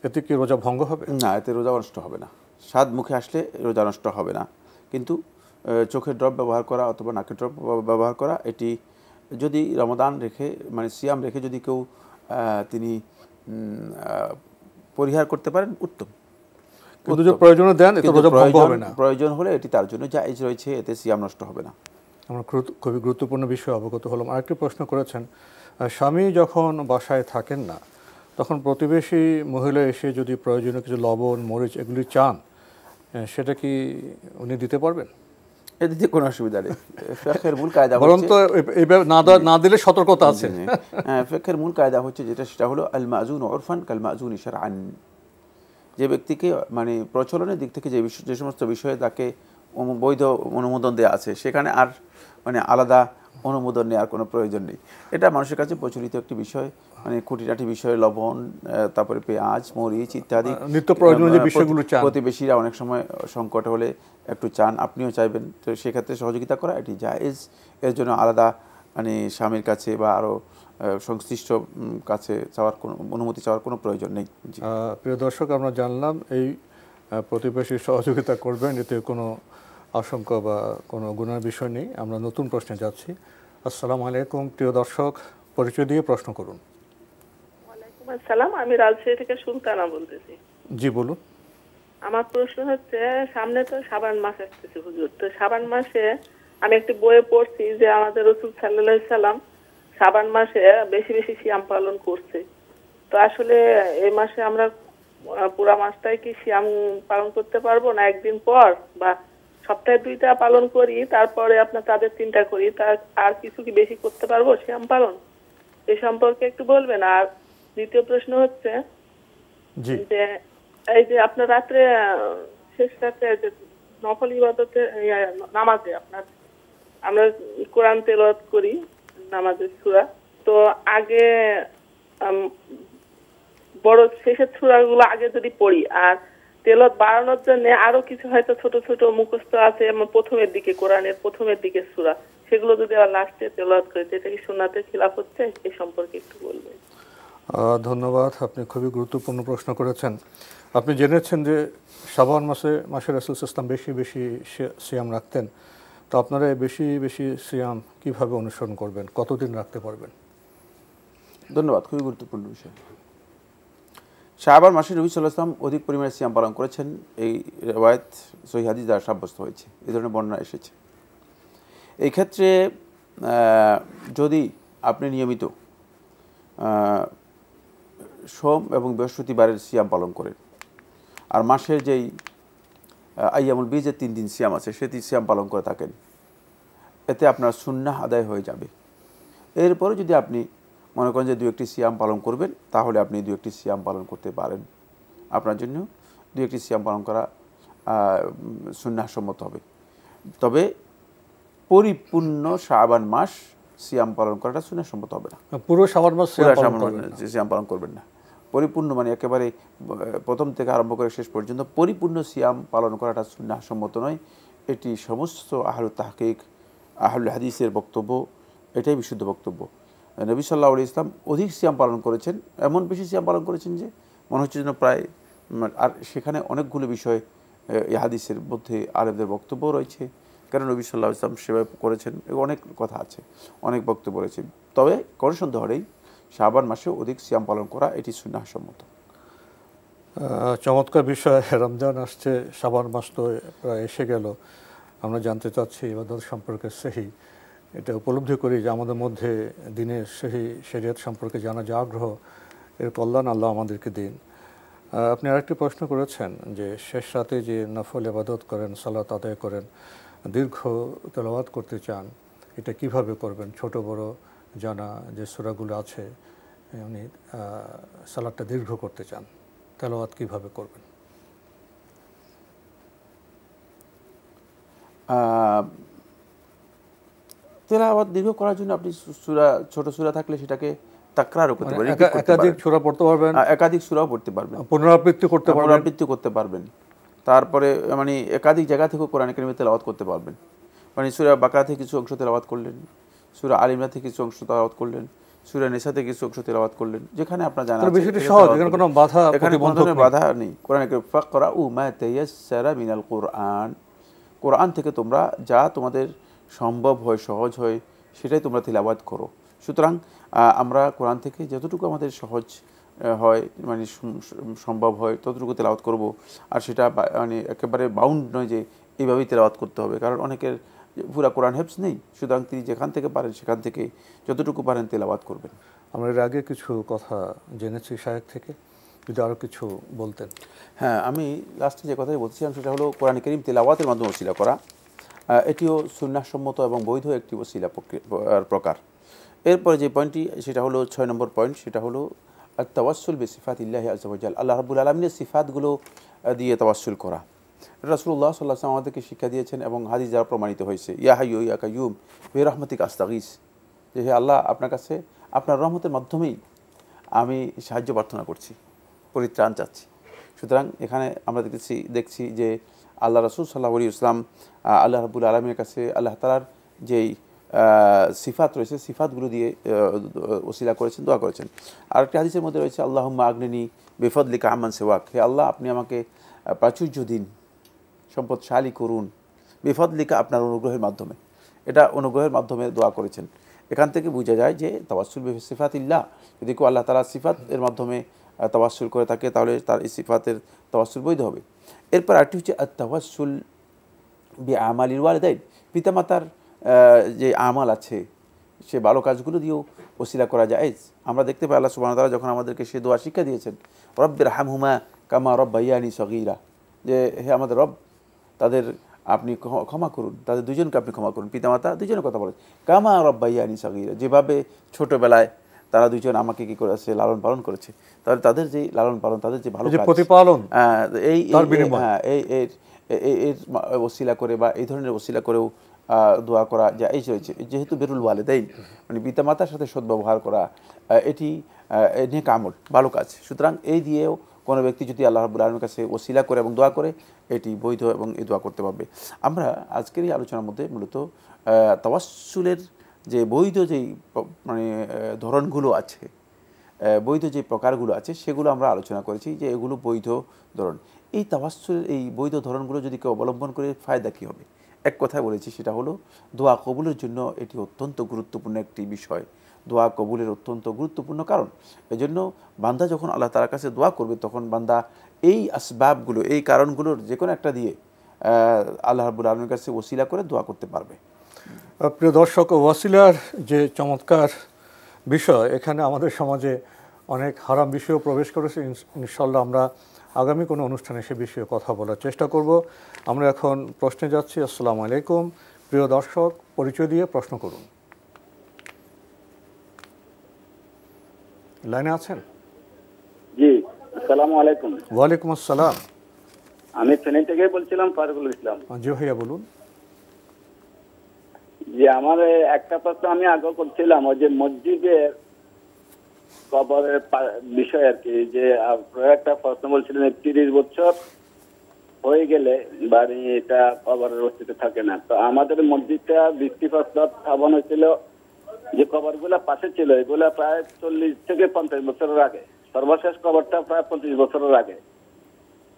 এতে কি রোজা ভঙ্গ হবে? না, এতে রোজা নষ্ট হবে না। স্বাদ মুখে আসলে রোজা নষ্ট হবে না, কিন্তু চোখের ড্রপ ব্যবহার করা অথবা নাকের ড্রপ ব্যবহার করা, এটি যদি রমাদান রেখে মানে সিয়াম রেখে যদি কেউ তিনি পরিহার করতে পারেন, উত্তম। কিন্তু যদি প্রয়োজন দেন, এতে রোজা ভঙ্গ হবে না। প্রয়োজন হলে এটি তার জন্য জায়েজ রয়েছে, এতে সিয়াম নষ্ট হবে না। আমরা খুবই গুরুত্বপূর্ণ বিষয় অবগত হলাম। আরেকটি প্রশ্ন করেছেন, স্বামী যখন বাসায় থাকেন না তখন প্রতিবেশী মহিলা এসে যদি প্রয়োজনীয় কিছু লবণ মরিচ এগুলি চান, সেটা কি উনি দিতে পারবেন? এদিকে কোনো অসুবিধা নেই। ফিকহের মূল কায়দা বরং তো না দিলে সতর্কতা আছে। হ্যাঁ, ফিকহের মূল কায়দা হচ্ছে সেটা হলো আল মাযুন উরফান কাল মাযুন শারআন। যে ব্যক্তিকে মানে প্রচলনের দিক থেকে যে সমস্ত বিষয়ে তাকে বৈধ অনুমোদন দেওয়া আছে সেখানে আর মানে আলাদা অনুমোদন নেওয়ার কোনো প্রয়োজন নেই। এটা মানুষের কাছে প্রচলিত একটি বিষয়, মানে খুঁটিনাটি বিষয়ে লবণ, তারপরে পেঁয়াজ, মরিচ ইত্যাদি নিত্য প্রয়োজনীয় যে বিষয়গুলো চান, প্রতিবেশীরা অনেক সময় সংকট হলে একটু চান, আপনিও চাইবেন, তো সেক্ষেত্রে সহযোগিতা করা এটি জায়েজ। এর জন্য আলাদা মানে স্বামীর কাছে বা আরও সংশ্লিষ্ট কাছে অনুমতি চাওয়ার কোনো প্রয়োজন নেই। প্রিয় দর্শক, আমরা জানলাম এই প্রতিবেশী সহযোগিতা করবেন, এতে কোনো আশঙ্কা বা কোনো গুনার বিষয় নেই। আমরা নতুন প্রশ্নে যাচ্ছি। আসসালামু আলাইকুম প্রিয় দর্শক, পরিচয় দিয়ে প্রশ্ন করুন। ওয়ালাইকুম আসসালাম, আমি রাজশাহী থেকে সুলতানা বলতেছি। জি বলুন। আমার প্রশ্ন হচ্ছে, সামনে তো শাবান মাস আসতেছে হুজুর, তো শাবান মাসে আমি একটি বইয়ে পড়ছি যে আমাদের রাসূল সাল্লাল্লাহু আলাইহি সাল্লাম শাবান মাসে বেশি বেশি সিয়াম পালন করছে। তো আসলে এই মাসে আমরা পুরা মাসটাই কি সিয়াম পালন করতে পারবো, না একদিন পর বা সপ্তাহে 2টা পালন করি তারপরে আপনার তাদের 3টা করি, তার আর কিছু কি বেশি করতে পারবো সিয়াম পালন? এ সম্পর্কে একটু বলবেন। আর দ্বিতীয় প্রশ্ন হচ্ছে যে এই যে আপনার রাত্রে শেষ রাতে যে নফল ইবাদতে নামাজে আমরা কোরআন তেলাওয়াত করি নামাজের সূরা, তো আগে বড় শেষের সূরাগুলো আগে যদি পড়ি আর তেলাওয়াত বাড়ানোর জন্য আরো কিছু হয়তো ছোট ছোট মুখস্থ আছে প্রথমের দিকে, কোরআনের প্রথমের দিকে সূরা, সেগুলো যদি আবার লাস্টে তেলাওয়াত করি, এটা কি সুন্নাতের খিলাফ হচ্ছে? এই সম্পর্কে একটু বলবেন। ধন্যবাদ, আপনি খুবই গুরুত্বপূর্ণ প্রশ্ন করেছেন। আপনি জেনেছেন যে শাবান মাসে রাসূল সাল্লাল্লাহু আলাইহি ওয়াসাল্লাম বেশি বেশি সিয়াম রাখতেন। তো আপনারা বেশি বেশি সিয়াম কিভাবে অনুসরণ করবেন, কতদিন রাখতে পারবেন? ধন্যবাদ, খুবই গুরুত্বপূর্ণ বিষয়। শাবান মাসে নবী সাল্লাল্লাহু আলাইহি ওয়াসাল্লাম অধিক পরিমাণে সিয়াম পালন করেছেন, এই রিওয়ায়াত সহিহ হাদিস দ্বারা সাব্যস্ত হয়েছে, এই ধরনের বর্ণনা এসেছে। এই ক্ষেত্রে যদি আপনি নিয়মিত সোম এবং বৃহস্পতিবারের সিয়াম পালন করেন আর মাসের যেই আইয়ামুল বীজের 3 দিন সিয়াম আছে সেটি সিয়াম পালন করে থাকেন, এতে আপনার সুন্নাহ আদায় হয়ে যাবে। এরপরে যদি আপনি মনে করেন যে 2-1টি সিয়াম পালন করবেন, তাহলে আপনি 2-1টি সিয়াম পালন করতে পারেন। আপনার জন্য 2-1টি সিয়াম পালন করা সুন্নাহ সম্মত হবে। তবে পরিপূর্ণ শাবান মাস সিয়াম পালন করাটা সুন্নাহ সম্মত হবে না। পুরো শাবান মাস সিয়াম পালন করবেন না। পরিপূর্ণ মানে একেবারে প্রথম থেকে আরম্ভ করে শেষ পর্যন্ত পরিপূর্ণ সিয়াম পালন করাটা সুন্নাহ সম্মত নয়। এটি সমস্ত আহলুত তাহকিক, আহলুল হাদিসের বক্তব্য, এটাই বিশুদ্ধ বক্তব্য। নবী সাল্লাল্লাহু আলাইহি ওয়াসাল্লাম অধিক সিয়াম পালন করেছেন, এমন বেশি সিয়াম পালন করেছেন যে মনে হচ্ছে যেন প্রায়, আর সেখানে অনেকগুলো বিষয় এই হাদিসের মধ্যে আলেমদের বক্তব্য রয়েছে, কারণ নবী সাল্লাল্লাহু আলাইহি ওয়াসাল্লাম সেভাবে করেছেন, অনেক কথা আছে, অনেক বক্তব্য রয়েছে। তবে কোনো সন্দেহ নেই শাবান মাসে অধিক সিয়াম পালন করা এটি সুন্নাহ সম্মত। চমৎকার বিষয়। রমজান আসছে, শাবান মাস তো প্রায় এসে গেল। আমরা জানতে চাচ্ছি ইবাদত সম্পর্কে সহি, এটা উপলব্ধি করি যে আমাদের মধ্যে দিনের সহি শরীয়ত সম্পর্কে জানা যে আগ্রহ, এর কল্যাণ আল্লাহ আমাদেরকে দিন। আপনি আরেকটি প্রশ্ন করেছেন যে শেষ রাতে যে নফল ইবাদত করেন, সালাত আদায় করেন, দীর্ঘ তেলাওয়াত করতে চান, এটা কিভাবে করবেন? ছোট বড় জানা যে সূরাগুলো আছে, উনি সালাতটা দীর্ঘ করতে চান, তেলাওয়াত কিভাবে করবেন? তেলাওয়াত দীর্ঘ করার জন্য আপনি সূরা, ছোট সূরা থাকলে সেটাকে তাকরারও করতে পারবেন, একাধিক সূরা পড়তে পারবেন, একাধিক সূরাও পড়তে পারবেন, পুনরাবৃত্তি করতে পারবেন। তারপরে মানে একাধিক জায়গা থেকে কোরআন কারীমের তেলাওয়াত করতে পারবেন। মানে সূরা বাকারা থেকে কিছু অংশ তেলাওয়াত করলেন, সূরা আল ইমরান থেকে কিছু অংশ তেলাওয়াত করলেন, সূরা নিসা থেকে কিছু অংশ তেলাওয়াত করলেন, যেখানে আপনার জানা আছে বিষয়টি সহজ, এখানে কোনো বাধা বাধা নেই। কোরআনে ফাকরাউ মা তায়াসসারা মিনাল কুরআন, কোরআন থেকে তোমরা যা তোমাদের সম্ভব হয়, সহজ হয়, সেটাই তোমরা তিলাওয়াত করো। সুতরাং আমরা কোরআন থেকে যতটুকু আমাদের সহজ হয়, মানে সম্ভব হয়, ততটুকু তেলাওয়াত করব। আর সেটা মানে একেবারে বাউন্ড নয় যে এইভাবেই তেলাওয়াত করতে হবে, কারণ অনেকের পুরা কোরআন হেফজ নেই, সুতরাং তিনি যেখান থেকে পারেন সেখান থেকে যতটুকু পারেন তেলাওয়াত করবেন। আমরা এর আগে কিছু কথা জেনেছি শায়েখ থেকে, যদি আরও কিছু বলতেন। হ্যাঁ, আমি লাস্টে যে কথাই বলছিলাম সেটা হলো কোরআন কারীম তেলাওয়াতের মাধ্যমে ওসিলা করা, এটিও সুন্নাহসম্মত এবং বৈধ একটি ওসিলা প্রকার। এরপরে যে পয়েন্টটি সেটা হলো 6 নম্বর পয়েন্ট, সেটা হলো তাওয়াসসুল বিসিফাতিল্লাহি আযজা ওয়া জাল্লা, আল্লাহ রাব্বুল আলামিনের সিফাতগুলো দিয়ে তাওয়াসসুল করা। রাসূলুল্লাহ সাল্লাল্লাহু আলাইহি ওয়াসাল্লাম আমাদেরকে শিক্ষা দিয়েছেন এবং হাদিস দ্বারা প্রমাণিত হয়েছে, ইয়া হাইয়্যু ইয়া কাইয়্যুম বিরহমাতিকা আস্তাগীস, যে হে আল্লাহ, আপনার কাছে আপনার রহমতের মাধ্যমেই আমি সাহায্য প্রার্থনা করছি, পরিত্রাণ চাচ্ছি। সুতরাং এখানে আমরা দেখছি যে আল্লাহ রাসূল সাল্লাল্লাহু আলাইহি ওয়াসাল্লাম আল্লাহ রাব্বুল আলামিনের কাছে আল্লাহ তাআলার যেই সিফাত রয়েছে সিফাতগুলো দিয়ে ওসিলা করেছেন, দোয়া করেছেন। আর একটি হাদিসের মধ্যে রয়েছে আল্লাহুম্মা আগনিনি বিফদলিকা আম্মান সিওয়াক, হে আল্লাহ, আপনি আমাকে প্রাচুর্য দিন, সম্পদশালী করুন, বিফদলিকা, আপনার অনুগ্রহের মাধ্যমে। এটা অনুগ্রহের মাধ্যমে দোয়া করেছেন। এখান থেকে বোঝা যায় যে তাওয়াসসুল বিসিফাতিল্লাহ, যদি কেউ আল্লাহ তাআলার সিফাত এর মাধ্যমে তাওয়াসসুল করে থাকে তাহলে তার এই সিফাতের তাওয়াসসুল বৈধ হবে। এরপর আরেকটি হচ্ছে আত-তাওয়াসসুল বিআমালিল ওয়ালিদাইন, পিতামাতার যে আমাল আছে সে ভালো কাজগুলো দিয়েও ওসিলা করা যায়। আমরা দেখতে পাই আল্লাহ সুবহানাহু ওয়া তাআলা যখন আমাদেরকে সে দোয়া শিক্ষা দিয়েছেন, রব্বিরহামহুমা কামা রব্বায়ানি সগীরা, যে হে আমাদের রব, তাদের আপনি ক্ষমা করুন, তাদের দুজনকে আপনি ক্ষমা করুন, পিতামাতা দুজনের কথা বলেন, কামা রব্বায়ানি সগীরা, যেভাবে ছোটবেলায় তারা দুজন আমাকে কি করেছে, লালন পালন করেছে, তাহলে তাদের যে লালন পালন, তাদের যে ভালো প্রতিপালন, এই এর ওসিলা করে বা এই ধরনের ওসিলা করেও দোয়া করা জায়েজ রয়েছে। যেহেতু বিরুল ওয়ালিদাইন মানে পিতামাতার সাথে সদ্ব্যবহার করা, এটি নেক আমল, ভালো কাজ। সুতরাং এই দিয়েও কোনো ব্যক্তি যদি আল্লাহ রাব্বুল আলামিনের কাছে ওসিলা করে এবং দোয়া করে, এটি বৈধ এবং এই দোয়া করতে পারবে। আমরা আজকের এই আলোচনার মধ্যে মূলত তাওয়াসসুলের যে বৈধ যেই মানে ধরনগুলো আছে, বৈধ যে প্রকারগুলো আছে সেগুলো আমরা আলোচনা করেছি যে এগুলো বৈধ ধরন। এই তাওয়াসসুলের এই বৈধ ধরনগুলো যদি কেউ অবলম্বন করে ফায়দা কী হবে? এক কথায় বলেছি, সেটা হলো দোয়া কবুলের জন্য এটি অত্যন্ত গুরুত্বপূর্ণ একটি বিষয়। দোয়া কবুলের অত্যন্ত গুরুত্বপূর্ণ কারণ, এজন্য বান্দা যখন আল্লাহ তাআলার কাছে দোয়া করবে তখন বান্দা এই আসবাবগুলো, এই কারণগুলোর যে কোনো একটা দিয়ে আল্লাহ রাব্বুল আলামিনের কাছে ওসিলা করে দোয়া করতে পারবে। প্রিয় দর্শক, ওয়াসিলার যে চমৎকার বিষয়, এখানে আমাদের সমাজে অনেক হারাম বিষয়ও প্রবেশ করেছে। ইনশাআল্লাহ আমরা আগামী কোনো অনুষ্ঠানে সে বিষয়ে কথা বলার চেষ্টা করব। আমরা এখন প্রশ্নে যাচ্ছি। আসসালামু আলাইকুম। প্রিয় দর্শক, পরিচয় দিয়ে প্রশ্ন করুন। লাইনে আছেন? জি, আসসালামু আলাইকুম। ওয়ালাইকুম আসসালাম। আমি ফেনী থেকে বলছিলাম, ফারুকুল ইসলাম। জি ভাইয়া বলুন। জি, আমার একটা প্রশ্ন আমি আগে করছিলাম, ওই যে মসজিদের কবরের বিষয় আর কি, যে আপনারা একটা প্রশ্ন বলছিলেন 30 বছর হয়ে গেলে বাড়ি এটা কবরের অস্তিত্ব থাকে না। তো আমাদের মসজিদটা ভিত্তিপ্রস্তর স্থাপন হয়েছিল, যে কবরগুলা পাশে ছিল এগুলা প্রায় 40 থেকে 50 বছরের আগে, সর্বশেষ কবরটা প্রায় 25 বছরের আগে।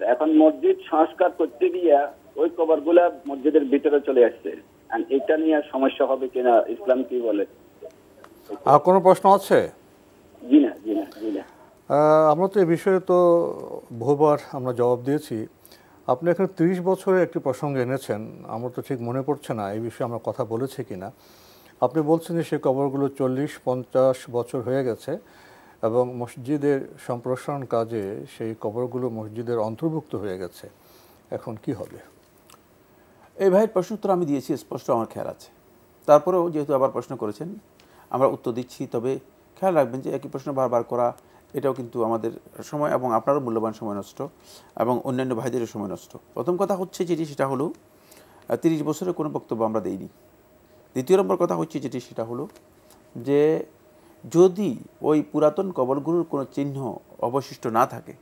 এখন মসজিদ সংস্কার করতে গিয়া ওই কবরগুলা মসজিদের ভিতরে চলে আসছে। এটা নিয়ে সমস্যা হবে কিনা, ইসলাম কি বলে? আর কোনো প্রশ্ন আছে? জি না, জি না, জি না। আমরা তো এই বিষয়ে তো বহুবার আমরা জবাব দিয়েছি। আপনি এখানে 30 বছরের একটি প্রসঙ্গ এনেছেন, আমার তো ঠিক মনে পড়ছে না এই বিষয়ে আমরা কথা বলেছি কিনা। আপনি বলছেন যে সেই কবরগুলো 40-50 বছর হয়ে গেছে এবং মসজিদের সম্প্রসারণ কাজে সেই কবরগুলো মসজিদের অন্তর্ভুক্ত হয়ে গেছে, এখন কি হবে? এই ভাইয়ের প্রশ্ন উত্তর আমি দিয়েছি, স্পষ্ট আমার খেয়াল আছে। তারপরেও যেহেতু আবার প্রশ্ন করেছেন আমরা উত্তর দিচ্ছি। তবে খেয়াল রাখবেন যে একই প্রশ্ন বারবার করা এটাও কিন্তু আমাদের সময় এবং আপনারও মূল্যবান সময় নষ্ট এবং অন্যান্য ভাইদেরও সময় নষ্ট। প্রথম কথা হচ্ছে যেটি, সেটা হলো 30 বছরের কোনো বক্তব্য আমরা দেইনি। দ্বিতীয় নম্বর কথা হচ্ছে যেটি, সেটা হলো যে যদি ওই পুরাতন কবরগুলোর কোনো চিহ্ন অবশিষ্ট না থাকে,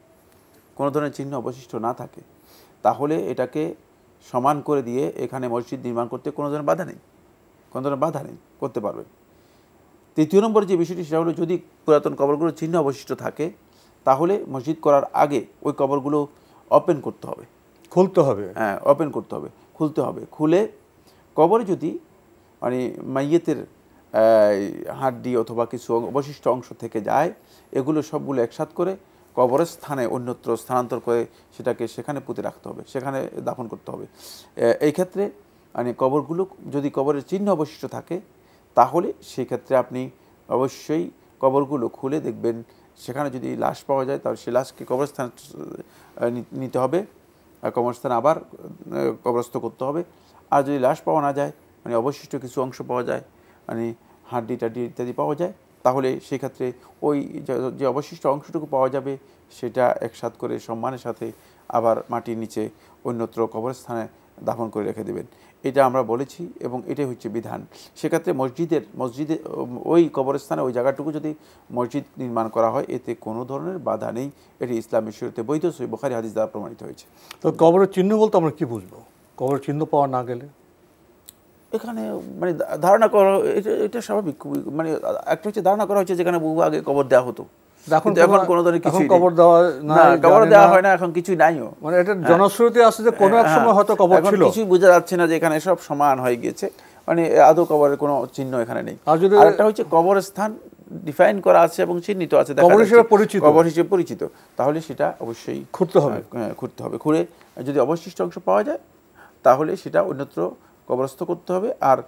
কোনো ধরনের চিহ্ন অবশিষ্ট না থাকে, তাহলে এটাকে সমান করে দিয়ে এখানে মসজিদ নির্মাণ করতে কোনো ধরনের বাধা নেই, কোনো ধরনের বাধা নেই, করতে পারবেন। তৃতীয় নম্বর যে বিষয়টি, সেটা হলো যদি পুরাতন কবরগুলোর চিহ্ন অবশিষ্ট থাকে তাহলে মসজিদ করার আগে ওই কবরগুলো ওপেন করতে হবে, খুলতে হবে। হ্যাঁ, ওপেন করতে হবে, খুলতে হবে। খুলে কবরে যদি মানে মাইয়েতের হাড্ডি অথবা কিছু অবশিষ্ট অংশ থেকে যায়, এগুলো সবগুলো একসাথ করে কবরের স্থানে অন্যত্র স্থানান্তর করে সেটাকে সেখানে পুঁতে রাখতে হবে, সেখানে দাফন করতে হবে। এই ক্ষেত্রে মানে কবরগুলো যদি কবরের চিহ্ন অবশিষ্ট থাকে তাহলে সেক্ষেত্রে আপনি অবশ্যই কবরগুলো খুলে দেখবেন, সেখানে যদি লাশ পাওয়া যায় তাহলে সেই লাশকে কবরস্থান নিতে হবে, কবরস্থানে আবার কবরস্থ করতে হবে। আর যদি লাশ পাওয়া না যায়, মানে অবশিষ্ট কিছু অংশ পাওয়া যায়, মানে হাড্ডি টাড্ডি ইত্যাদি পাওয়া যায়, তাহলে সেক্ষেত্রে ওই যে অবশিষ্ট অংশটুকু পাওয়া যাবে সেটা একসাথ করে সম্মানের সাথে আবার মাটির নিচে অন্যত্র কবরস্থানে দাফন করে রেখে দেবেন। এটা আমরা বলেছি এবং এটাই হচ্ছে বিধান। সেক্ষেত্রে মসজিদে ওই কবরস্থানে ওই জায়গাটুকু যদি মসজিদ নির্মাণ করা হয় এতে কোনো ধরনের বাধা নেই, এটি ইসলামের শরীয়তে বৈধ, সহিহ বুখারী হাদিস দ্বারা প্রমাণিত হয়েছে। তো কবরের চিহ্ন বলতে আমরা কি বুঝবো? কবরের চিহ্ন পাওয়া না গেলে এখানে মানে ধারণা করা, এটা স্বাভাবিক। মানে একটা হচ্ছে ধারণা করা হচ্ছে যেখানে বহু আগে কবর দেওয়া হতো, এখন কোনো ধরনের কিছু কবর দেওয়া না, কবর দেওয়া হয় না, এখন কিছুই নাইও। মানে এটা জনশ্রুতি আছে যে কোনো এক সময় হয়তো কবর ছিল, কিছুই বোঝা যাচ্ছে না যে এখানে সব সমান হয়ে গিয়েছে, মানে আদৌ কবরের কোনো চিহ্ন এখানে নেই। আর একটা হচ্ছে কবরস্থান ডিফাইন করা আছে এবং চিহ্নিত আছে, কবর হিসেবে পরিচিত, কবর হিসেবে পরিচিত, তাহলে সেটা অবশ্যই খুঁড়তে হবে। খুঁড়তে হবে, খুঁড়ে যদি অবশিষ্ট অংশ পাওয়া যায় তাহলে সেটা অন্যত্র কবরস্থ করতে হবে, আর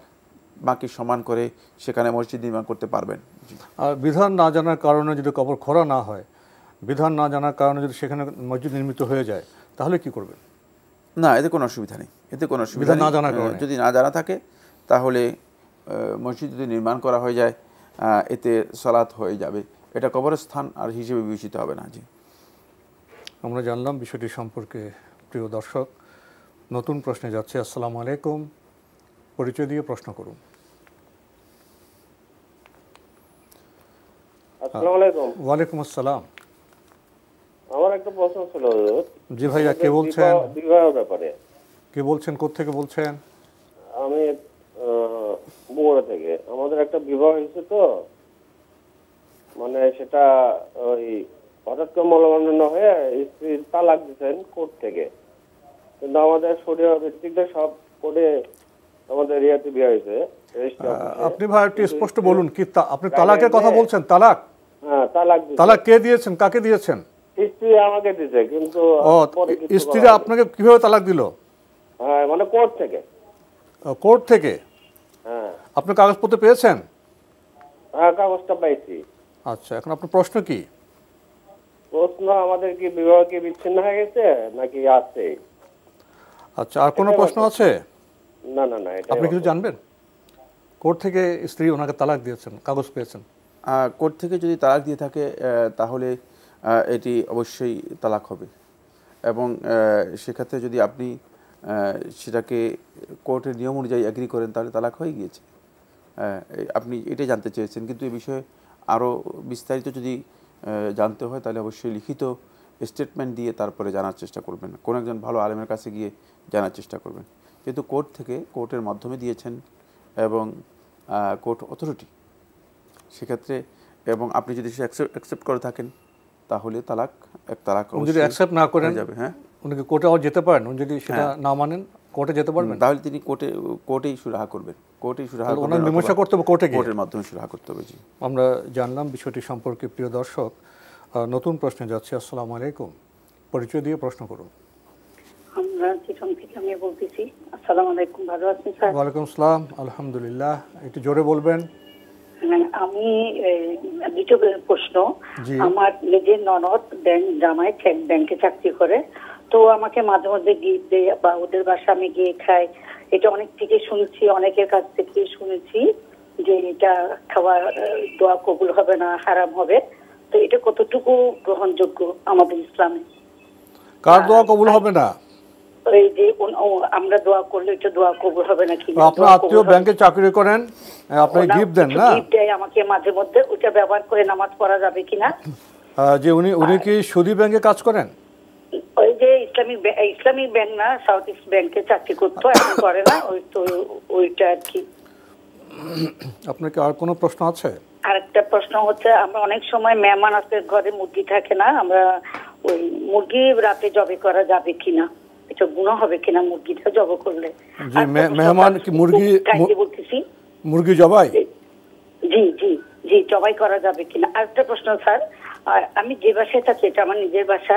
বাকি সমান করে সেখানে মসজিদ নির্মাণ করতে পারবেন। আর বিধান না জানার কারণে যদি কবর খোঁড়া না হয়, বিধান না জানার কারণে যদি সেখানে মসজিদ নির্মিত হয়ে যায়, তাহলে কি করবেন? না, এতে কোনো অসুবিধা নেই, এতে কোনো অসুবিধা নেই। যদি না জানা থাকে তাহলে মসজিদ যদি নির্মাণ করা হয়ে যায় এতে সালাত হয়ে যাবে, এটা কবরস্থান আর হিসেবে বিবেচিত হবে না। জি, আমরা জানলাম বিষয়টি সম্পর্কে। প্রিয় দর্শক, নতুন প্রশ্নে যাচ্ছে। আসসালামু আলাইকুম, পরিচয় দিয়ে প্রশ্ন করুন। আসসালামু আলাইকুম। ওয়ালাইকুম আসসালাম। আমার একটা প্রশ্ন ছিল। জি ভাইয়া, কে বলছেন? বিবাহের ব্যাপারে। কে বলছেন, কোত্থেকে বলছেন? আমি বগুড়া থেকে। আমাদের একটা বিবাহ হয়েছে, তো মানে সেটা ওই হঠাৎ করে মলমান্য হয়ে স্ত্রী তালাক দিচ্ছেন কোর্ট থেকে, কিন্তু আমাদের শরীয় ভিত্তিকটা সব কোর্টে আমাদের রিয়াতে বিয়ে হয়েছে। আপনি ভাই একটু স্পষ্ট বলুন, কি আপনি তালাকের কথা বলছেন? তালাক? হ্যাঁ, তালাক। তালাক কে দিয়েছেন, কাকে দিয়েছেন? স্ত্রী আমাকে দিয়েছে, কিন্তু স্ত্রীরা আপনাকে কিভাবে তালাক দিল? হ্যাঁ, মানে কোর্ট থেকে। কোর্ট থেকে? হ্যাঁ। আপনি কাগজপত্র পেয়েছেন? হ্যাঁ, কাগজটা পাইছি। আচ্ছা, এখন আপনার প্রশ্ন কি? প্রশ্ন, আমাদের কি বিবাহ কি বিচ্ছিন্ন হয়ে গেছে নাকি আছে? আচ্ছা, আর কোনো প্রশ্ন আছে? না না না, আপনি কিছু জানবেন? কোর্ট থেকে স্ত্রী ওনাকে তালাক দিয়েছেন, কাগজ পেয়েছেন? কোর্ট থেকে যদি তালাক দিয়ে থাকে তাহলে এটি অবশ্যই তালাক হবে, এবং সেক্ষেত্রে যদি আপনি সেটাকে কোর্টের নিয়ম অনুযায়ী এগ্রি করেন তাহলে তালাক হয়ে গিয়েছে। আপনি এটাই জানতে চেয়েছেন, কিন্তু এই বিষয়ে আরও বিস্তারিত যদি জানতে হয় তাহলে অবশ্যই লিখিত স্টেটমেন্ট দিয়ে তারপরে জানার চেষ্টা করবেন, কোনো একজন ভালো আলেমের কাছে গিয়ে জানার চেষ্টা করবেন। যেহেতু কোর্ট থেকে, কোর্টের মাধ্যমে দিয়েছেন এবং কোর্ট অথরিটি, সেক্ষেত্রে এবং আপনি যদি সে অ্যাকসেপ্ট করে থাকেন তাহলে তালাক যদি অ্যাকসেপ্ট না করেন যাবে। হ্যাঁ, উনি কি কোর্টে আবার যেতে পারেন? উনি যদি সেটা না মানেন কোর্টে যেতে পারবেন? তাহলে তিনি কোর্টেই সুরাহা করবেন, কোর্টেই সুরাহা করবেন, ওনার মীমাংসা করতে হবে কোর্টের মাধ্যমে সুরাহা করতে হবে। জি, আমরা জানলাম বিষয়টি সম্পর্কে। প্রিয় দর্শক, নতুন প্রশ্নে যাচ্ছে। আসসালামু আলাইকুম, পরিচয় দিয়ে প্রশ্ন করুন। আমরা চিটং থেকে আমি বলতেছি। আসসালামু আলাইকুম, ভালো আছেন স্যার? ওয়ালাইকুম আসসালাম, আলহামদুলিল্লাহ। একটু জোরে বলবেন। আমি দ্বিতীয় প্রশ্ন, আমার নিজের ননদ ব্যাংক জামাই ব্যাংকে চাকরি করে, তো আমাকে মাঝে মধ্যে গিফট দেয় বা ওদের বাসা আমি গিয়ে খাই। এটা অনেক থেকে শুনছি, অনেকের কাছ থেকে শুনেছি যে এটা খাওয়ার দোয়া কবুল হবে না, হারাম হবে। তো এটা কতটুকু গ্রহণযোগ্য আমাদের ইসলামে? কার দোয়া কবুল হবে না? ওই যে আমরা দোয়া করলে এটা দোয়া কবুল হবে না কি? আপনার আত্মীয় ব্যাংকে চাকরি করেন, আপনি গিফট দেন না? গিফট দেয় আমাকে মাঝে মধ্যে, ওটা ব্যবহার করে নামাজ পড়া যাবে কিনা? যে উনি কি সুদী ব্যাংকে কাজ করেন? ওই যে ইসলামিক ব্যাংক না, সাউথ ইস্ট ব্যাংকে চাকরি করতো, এখন করে না। ওই তো ওইটা আর কি। আপনার কি আর কোনো প্রশ্ন আছে? আরেকটা প্রশ্ন হচ্ছে, আমরা অনেক সময় মেহমান আসে, ঘরে মুরগি থাকে না, আমরা ওই মুরগি রাতে জবে করা যাবে কিনা, এটা গুনাহ হবে কিনা মুরগিটা জব করলে? জি, মেহমান কি মুরগি জবাই? জি জি জি, জবাই করা যাবে কিনা? আরেকটা প্রশ্ন স্যার, আমি যে বাসায় থাকি, এটা আমার নিজের বাসা,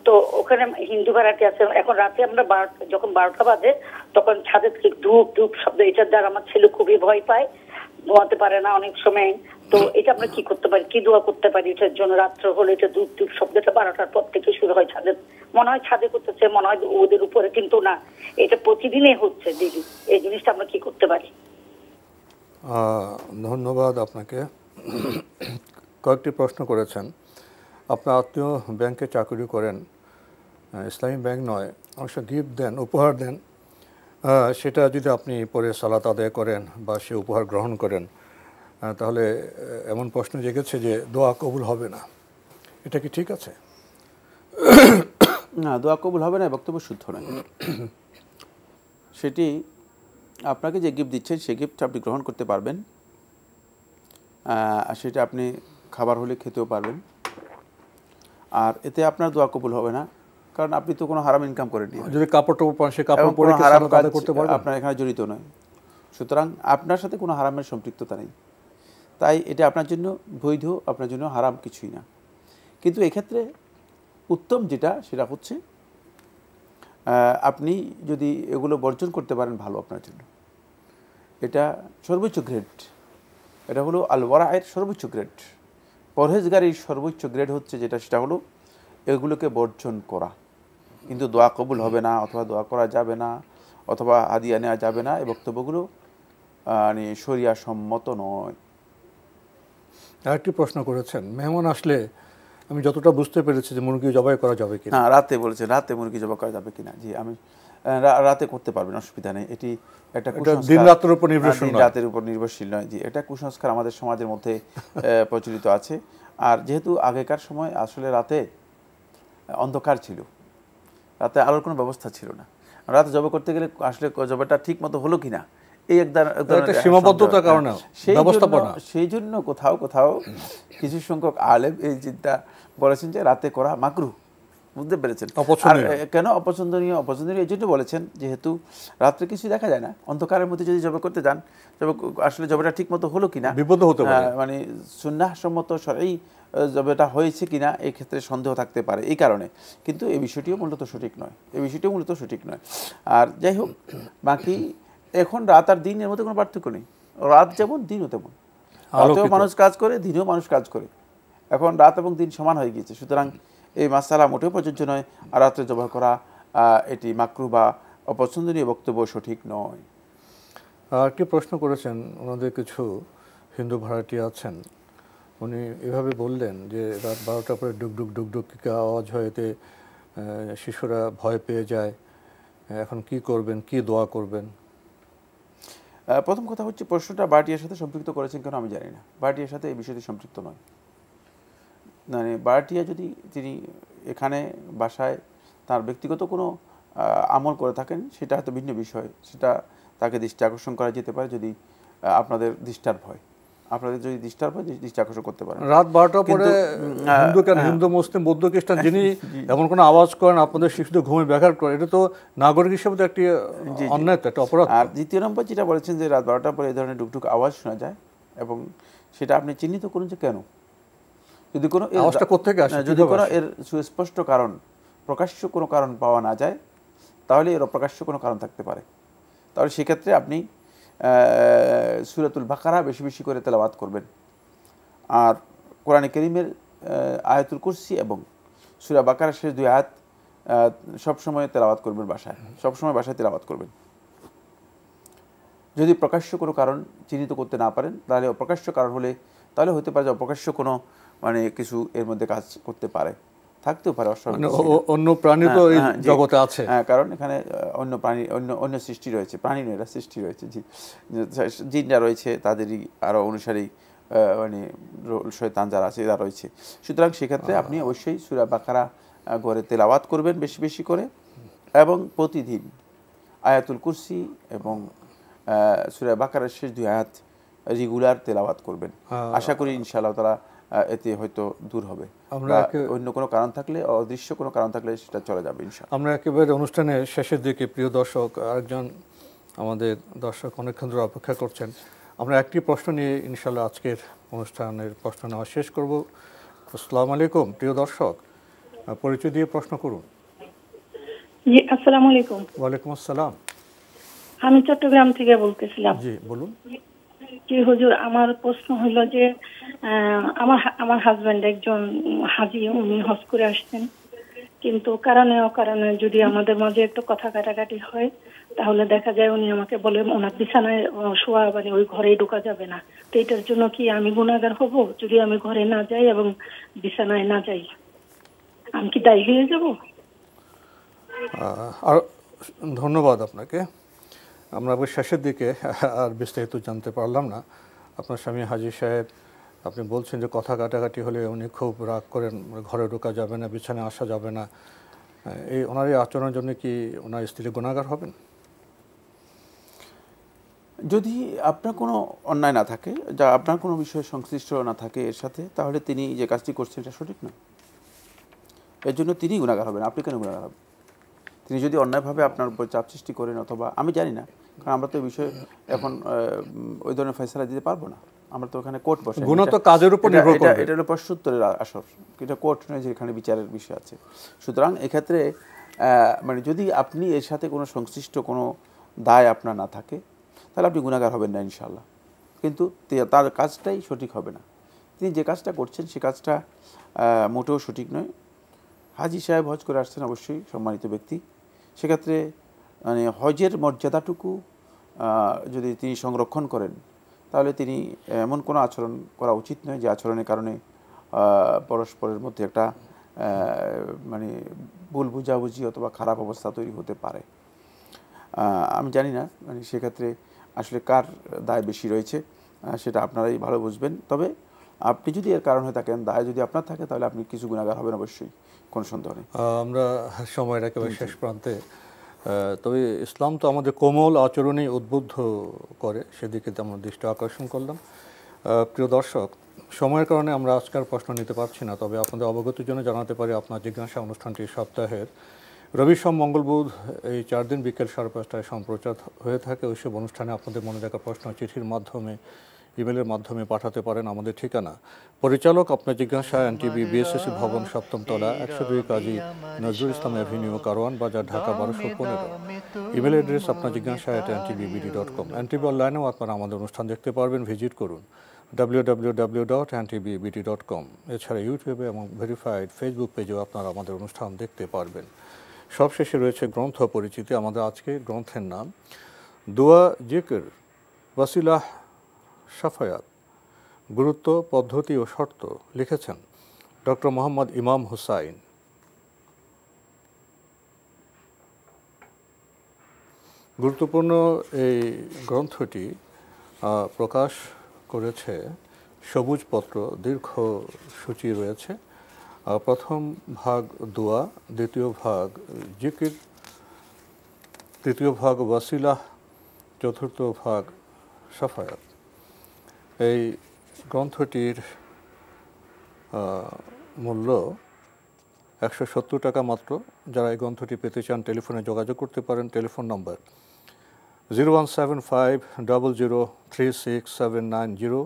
তো ওখানে হিন্দু ভাড়াটি আছে। এখন রাতে আমরা যখন 12টা বাজে তখন ছাদের থেকে ধূপ ধূপ শব্দ, এটার দ্বারা আমার ছেলে খুবই ভয় পায়, ঘুমাতে পারে না অনেক সময়। তো এটা আমরা কি করতে পারি, কি দোয়া করতে পারি এটার জন্য? রাত্র হলে এটা ধূপ ধূপ শব্দটা 12টার পর থেকে শুরু হয়, ছাদে মনে হয় ছাদে করতেছে, মনে হয় ওদের উপরে, কিন্তু না, এটা প্রতিদিনই হচ্ছে দিদি। এই জিনিসটা আমরা কি করতে পারি? ধন্যবাদ আপনাকে। কয়েকটি প্রশ্ন করেছেন। আপনার আত্মীয় ব্যাংকে চাকরি করেন, ইসলামী ব্যাংক নয়, অবশ্য গিফট দেন, উপহার দেন, সেটা যদি আপনি পরে সালাত আদায় করেন বা সে উপহার গ্রহণ করেন, তাহলে এমন প্রশ্ন জেগেছে যে দোয়া কবুল হবে না, এটা কি ঠিক আছে? না, দোয়া কবুল হবে না, বক্তব্য শুদ্ধ নয়। সেটি আপনাকে যে গিফট দিচ্ছেন সেই গিফট আপনি গ্রহণ করতে পারবেন, সেটা আপনি খাবার হলে খেতেও পারবেন, আর এতে আপনার দোয়া কবুল হবে না, কারণ আপনি তো কোনো হারাম ইনকাম করেননি। যদি কাপড় টাপড় সে কাপড় পরে হারাম কাজ করতে পারবেন, আপনার এখানে জড়িত নয়, সুতরাং আপনার সাথে কোনো হারামের সম্পৃক্ততা নেই, তাই এটা আপনার জন্য বৈধ, আপনার জন্য হারাম কিছুই না। কিন্তু এক্ষেত্রে উত্তম যেটা সেটা হচ্ছে আপনি যদি এগুলো বর্জন করতে পারেন ভালো আপনার জন্য, এটা সর্বোচ্চ গ্রেড, এটা হলো আল ওয়ারায়ের সর্বোচ্চ গ্রেড। পরহেজগারির সর্বোচ্চ গ্রেড হচ্ছে যেটা, সেটা হলো এগুলোকে বর্জন করা। কিন্তু দোয়া কবুল হবে না, অথবা দোয়া করা যাবে না, অথবা হাদিয়া নেওয়া যাবে না, এই বক্তব্যগুলো মানে শরিয়া সম্মত নয়। আরেকটি প্রশ্ন করেছেন, মেহমান আসলে আমি যতটা বুঝতে পেরেছি যে মুরগি জবাই করা যাবে কিনা। হ্যাঁ, রাতে বলেছেন রাতে মুরগি জবাই করা যাবে কিনা। জি, আমি রাতে করতে পারবেন, অসুবিধা নেই। এটি একটা দিন রাতের উপর নির্ভরশীল নয়, রাতের উপর নির্ভরশীল নয়। জি, এটা কুসংস্কার আমাদের সমাজের মধ্যে প্রচলিত আছে। আর যেহেতু আগেকার সময় আসলে রাতে অন্ধকার ছিল, রাতে আলোর কোনো ব্যবস্থা ছিল না, রাতে জবাই করতে গেলে আসলে জবাইটা ঠিক মতো হলো কিনা এই একটা সীমাবদ্ধতার কারণে ব্যবস্থাপনা, সেই জন্য কোথাও কোথাও কিছু সংখ্যক আলেম এই চিন্তা বলেছেন যে রাতে করা মাকরুহ। বুঝতে পেরেছেন? কেন অপছন্দনীয়? অপছন্দনীয় এই জন্য বলেছেন যেহেতু রাত্রে কিছু দেখা যায় না, অন্ধকারের মধ্যে যদি জবাই করতে যান, আসলে জবাইটা ঠিক মতো হলো কিনা, বিপদ হতে পারে, মানে সুন্নাহ সম্মত শরঈ জবাইটা হয়েছে কিনা এই ক্ষেত্রে সন্দেহ থাকতে পারে, এই কারণে। কিন্তু এই বিষয়টিও মূলত সঠিক নয়, এই বিষয়টিও মূলত সঠিক নয়। আর যাই হোক, বাকি এখন রাত আর দিনের মধ্যে কোনো পার্থক্য নেই, রাত যেমন দিনও তেমন, রাতেও মানুষ কাজ করে, দিনেও মানুষ কাজ করে। এখন রাত এবং দিন সমান হয়ে গিয়েছে, সুতরাং এই মাসালা মোটেও প্রযোজ্য নয়। আর রাত্রে জবাই করা এটি মাকরুহ বা অপছন্দনীয় বক্তব্য সঠিক নয়। একটি প্রশ্ন করেছেন, ওনাদের কিছু হিন্দু ভাড়াটি আছেন, উনি এভাবে বললেন যে রাত 12টার পরে ডুকডুক ডুকডুক আওয়াজ হয়, এতে শিশুরা ভয় পেয়ে যায়, এখন কি করবেন, কি দোয়া করবেন? প্রথম কথা হচ্ছে, প্রশ্নটা বাড়িটির সাথে সম্পৃক্ত করেছেন কেন আমি জানি না, বাড়িটির সাথে এই বিষয়টি সম্পৃক্ত নয়। মানে বাড়িটিয়া যদি তিনি এখানে বাসায় তার ব্যক্তিগত কোনো আমল করে থাকেন, সেটা হয়তো ভিন্ন বিষয়, সেটা তাকে দৃষ্টি আকর্ষণ করা যেতে পারে। যদি আপনাদের ডিস্টার্ব হয়, আপনাদের যদি ডিস্টার্ব হয়, দৃষ্টি আকর্ষণ করতে পারেন। রাত 12টার পরে হিন্দু কেন, হিন্দু মুসলিম বৌদ্ধ খ্রিস্টান যিনি এমন কোনো আওয়াজ করেন, আপনাদের শিশুদের ঘুমে ব্যাঘাত করেন, এটা তো নাগরিক হিসেবে একটি অন্যায়, একটা অপরাধ। আর দ্বিতীয় নম্বর যেটা বলেছেন যে রাত 12টার পরে এই ধরনের ডুকডুক আওয়াজ শোনা যায়, এবং সেটা আপনি চিহ্নিত করুন যে কেন। যদি কোনো যদি কোনো এর সুস্পষ্ট কারণ, প্রকাশ্য কোনো কারণ পাওয়া না যায়, তাহলে এর অপ্রকাশ্য কোনো কারণ থাকতে পারে। তাহলে সেক্ষেত্রে আপনি সূরাতুল বাকারা বেশি বেশি করে তেলাওয়াত করবেন, আর কোরআনে কারীমের আয়াতুল কুরসি এবং সূরা বাকারার শেষ 2 আয়াত সবসময় তেলাওয়াত করবেন, বাসায় সবসময় বাসায় তেলাওয়াত করবেন। যদি প্রকাশ্য কোনো কারণ চিহ্নিত করতে না পারেন, তাহলে অপ্রকাশ্য কারণ হলে, তাহলে হতে পারে যে অপ্রকাশ্য কোনো মানে কিছু এর মধ্যে কাজ করতে পারে, থাকতেও পারে, অন্য প্রাণী তো এই জগতে আছে। হ্যাঁ, কারণ এখানে অন্য প্রাণী, অন্য সৃষ্টি রয়েছে, প্রাণী নয়, এরা সৃষ্টি রয়েছে, জিনরা রয়েছে, তাদেরই আরও অনুসারী মানে শয়তান যারা আছে এরা রয়েছে। সুতরাং সেক্ষেত্রে আপনি অবশ্যই সূরা বাকারা ঘরে তেলাওয়াত করবেন বেশি বেশি করে, এবং প্রতিদিন আয়াতুল কুরসি এবং সূরা বাকারার শেষ 2 আয়াত রেগুলার তেলাওয়াত করবেন। আশা করি ইনশাআল্লাহ তাআলা এতে হয়তো দূর হবে। আমরা অন্য কোনো কারণ থাকলে, অদৃশ্য কোনো কারণ থাকলে সেটা চলে যাবে ইনশাআল্লাহ। আমরা একেবারে অনুষ্ঠানের শেষের দিকে, প্রিয় দর্শক, আরেকজন আমাদের দর্শক অনেকক্ষণ ধরে অপেক্ষা করছেন। আমরা একটি প্রশ্ন নিয়ে ইনশাআল্লাহ আজকের অনুষ্ঠানের প্রশ্ন নেওয়া শেষ করব। আসসালামু আলাইকুম প্রিয় দর্শক, পরিচয় দিয়ে প্রশ্ন করুন। জি, আসসালামু আলাইকুম। ওয়ালাইকুম আসসালাম। আমি চট্টগ্রাম থেকে বলতেছিলাম। জি বলুন। জি হুজুর, আমার প্রশ্ন হলো যে আমার হাজবেন্ড একজন হাজি, উনি হজ করে আসছেন, কিন্তু কারণে অকারণে যদি আমাদের মাঝে একটু কথা কাটাকাটি হয় তাহলে দেখা যায় উনি আমাকে বলে ওনার বিছানায় শোয়া মানে ওই ঘরেই ঢোকা যাবে না। তো এটার জন্য কি আমি গুনাহগার হব যদি আমি ঘরে না যাই এবং বিছানায় না যাই? আমি কি দায়ী হয়ে যাব? আর ধন্যবাদ আপনাকে। আমরা শেষের দিকে আর বিস্তারিত জানতে পারলাম না। আপনার স্বামী হাজী সাহেব, আপনি বলছেন যে কথা কাটাকাটি হলে উনি খুব রাগ করেন, ঘরে ঢোকা যাবে না, বিছানায় আসা যাবে না। এই ওনার এই আচরণের জন্য কি ওনার স্ত্রী গুনাহগার হবেন? যদি আপনার কোনো অন্যায় না থাকে, যা আপনার কোনো বিষয়ে সংশ্লিষ্ট না থাকে এর সাথে, তাহলে তিনি যে কাজটি করছেন এটা সঠিক নয়। এর জন্য তিনি গুনাহগার হবেন, আপনি কেন গুনাহগার হবেন? তিনি যদি অন্যায়ভাবে আপনার উপর চাপ সৃষ্টি করেন, অথবা আমি জানি না, কারণ আমরা তো এই বিষয়ে এখন ওই ধরনের ফয়সালা দিতে পারবো না। আমরা তো ওখানে কোর্ট বসে, গুনাহ তো কাজের উপর নির্ভর করে, এটা হলো প্রশ্নোত্তরের আসর, এটা কোর্ট নয় যে এখানে বিচারের বিষয় আছে। সুতরাং এক্ষেত্রে মানে যদি আপনি এর সাথে কোনো সংশ্লিষ্ট কোনো দায় আপনার না থাকে তাহলে আপনি গুনাহগার হবেন না ইনশাআল্লাহ। কিন্তু তার কাজটাই সঠিক হবে না। তিনি যে কাজটা করছেন সে কাজটা মোটেও সঠিক নয়। হাজী সাহেব হজ করে আসছেন, অবশ্যই সম্মানিত ব্যক্তি। সেক্ষেত্রে মানে হজের মর্যাদাটুকু যদি তিনি সংরক্ষণ করেন তাহলে তিনি এমন কোনো আচরণ করা উচিত নয় যে আচরণের কারণে পরস্পরের মধ্যে একটা মানে ভুল বুঝাবুঝি অথবা খারাপ অবস্থা তৈরি হতে পারে। আমি জানি না মানে সেক্ষেত্রে আসলে কার দায় বেশি রয়েছে সেটা আপনারাই ভালো বুঝবেন। তবে আপনি যদি এর কারণ হয়ে থাকেন, দায় যদি আপনার থাকে, তাহলে আপনি কিছু গুনাহগার হবেন অবশ্যই, কোনো সন্দেহ নেই। আমরা সময়ের একেবারে শেষ প্রান্তে, তবে ইসলাম তো আমাদের কোমল আচরণেই উদ্বুদ্ধ করে, সেদিকে আমরা দৃষ্টি আকর্ষণ করলাম। প্রিয় দর্শক, সময়ের কারণে আমরা আজকের প্রশ্ন নিতে পারছি না, তবে আপনাদের অবগতির জন্য জানাতে পারি আপনার জিজ্ঞাসা অনুষ্ঠানটি সপ্তাহের রবি সোম মঙ্গল বুধ এই 4 দিন বিকেল 5:30টায় সম্প্রচার হয়ে থাকে। ওইসব অনুষ্ঠানে আপনাদের মনে রাখা প্রশ্ন চিঠির মাধ্যমে, ইমেলের মাধ্যমে পাঠাতে পারেন। আমাদের ঠিকানা পরিচালক আপনার জিজ্ঞাসা, এনটিভি, বিএসএসসি ভবন, 7ম তলা, 102 কাজী নজরুল ইসলাম অ্যাভিনিউ, কারওয়ান বাজার, ঢাকা 1215। ইমেল অ্যাড্রেস আপনার জিজ্ঞাসা @ntvbd.com। এনটিভি অনলাইনেও আপনারা আমাদের অনুষ্ঠান দেখতে পারবেন, ভিজিট করুন www.ntvbd.com। এছাড়া ইউটিউবে এবং ভেরিফাইড ফেসবুক পেজেও আপনারা আমাদের অনুষ্ঠান দেখতে পারবেন। সবশেষে রয়েছে গ্রন্থ পরিচিতি। আমাদের আজকের গ্রন্থের নাম দোয়া, জিকির, ওয়াসিলাহ, শাফায়াত, গুরুত্ব, পদ্ধতি ও শর্ত। লিখেছেন ডক্টর মোহাম্মদ ইমাম হুসাইন। গুরুত্বপূর্ণ এই গ্রন্থটি প্রকাশ করেছে সবুজ পত্র, দীর্ঘ সূচি রয়েছে। প্রথম ভাগ দোয়া, দ্বিতীয় ভাগ জিকির, তৃতীয় ভাগ ওয়াসিলাহ, চতুর্থ ভাগ শাফায়াত। এই গ্রন্থটির মূল্য 170 টাকা মাত্র। যারা এই গ্রন্থটি পেতে চান টেলিফোনে যোগাযোগ করতে পারেন। টেলিফোন নম্বর 01750036790,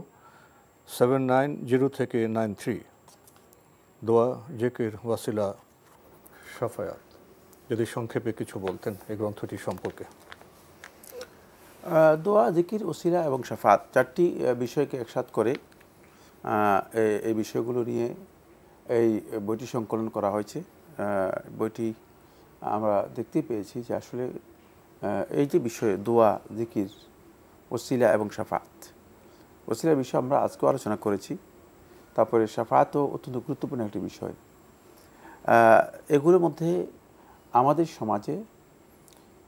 790 থেকে 93। দোয়া, জিকির, ওয়াসিলা, শাফায়াত। যদি সংক্ষেপে কিছু বলতেন এই গ্রন্থটি সম্পর্কে। দোয়া, জিকির, ওসিলা এবং শাফাত 4টি বিষয়কে একসাথ করে এই বিষয়গুলো নিয়ে এই বইটি সংকলন করা হয়েছে। বইটি আমরা দেখতে পেয়েছি যে আসলে এই যে বিষয়ে দোয়া, জিকির, ওসিলা এবং শাফাত, ওসিলার বিষয়ে আমরা আজকেও আলোচনা করেছি। তারপরে শাফাতও অত্যন্ত গুরুত্বপূর্ণ একটি বিষয়। এগুলোর মধ্যে আমাদের সমাজে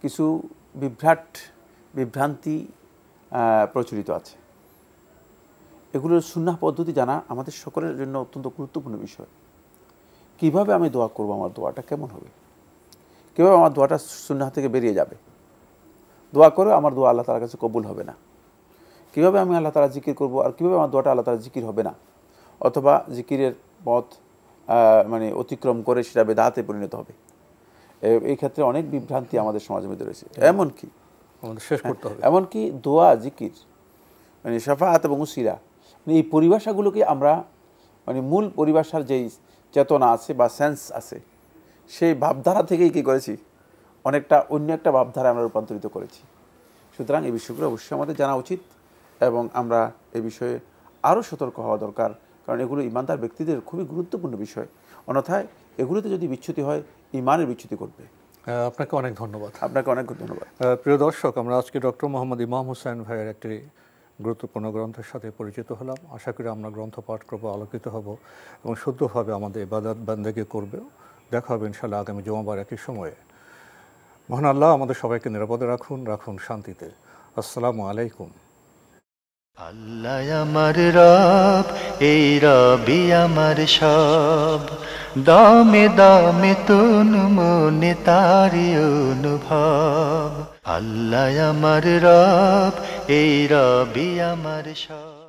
কিছু বিভ্রান্তি প্রচলিত আছে। এগুলোর সুন্নাহ পদ্ধতি জানা আমাদের সকলের জন্য অত্যন্ত গুরুত্বপূর্ণ বিষয়। কিভাবে আমি দোয়া করব, আমার দোয়াটা কেমন হবে, কীভাবে আমার দোয়াটা সুন্নাহ থেকে বেরিয়ে যাবে, দোয়া করে আমার দোয়া আল্লাহ তাআলার কাছে কবুল হবে না, কীভাবে আমি আল্লাহ তাআলা জিকির করব, আর কীভাবে আমার দোয়াটা আল্লাহ তাআলা জিকির হবে না, অথবা জিকিরের পথ মানে অতিক্রম করে সেটা বেদাতে পরিণত হবে। এই ক্ষেত্রে অনেক বিভ্রান্তি আমাদের সমাজের মধ্যে রয়েছে। এমনকি দোয়া, জিকির, শাফাআত এবং উসিলা, এই পরিভাষাগুলোকে আমরা মূল পরিভাষার যেই চেতনা আছে বা সেন্স আছে, সেই ভাবধারা থেকেই কী করেছি, অনেকটা অন্য একটা ভাবধারা আমরা রূপান্তরিত করেছি। সুতরাং এই বিষয়গুলো অবশ্যই আমাদের জানা উচিত এবং আমরা এই বিষয়ে আরও সতর্ক হওয়া দরকার, কারণ এগুলো ইমানদার ব্যক্তিদের খুবই গুরুত্বপূর্ণ বিষয়। অন্যথায় এগুলোতে যদি বিচ্যুতি হয়, ইমানের বিচ্যুতি ঘটবে। আপনাকে অনেক ধন্যবাদ। আপনাকে অনেক ধন্যবাদ। প্রিয় দর্শক, আমরা আজকে ডক্টর মোহাম্মদ ইমাম হোসেন ভাইয়ের একটি গুরুত্বপূর্ণ গ্রন্থের সাথে পরিচিত হলাম। আশা করি আমরা গ্রন্থ পাঠ করবো, আলোকিত হব এবং শুদ্ধভাবে আমাদের ইবাদত বান্দেগি করবে। দেখা হবে ইনশাআল্লাহ আগামী জুমাবার একই সময়ে। মহান আল্লাহ আমাদের সবাইকে নিরাপদে রাখুন শান্তিতে। আসসালামু আলাইকুম। আল্লাহ আমার রব, এই রবি আমার সব, দামে দামে তুন মনে তারি অনুভব। আল্লাহ আমার রব, এই রবি আমার সব।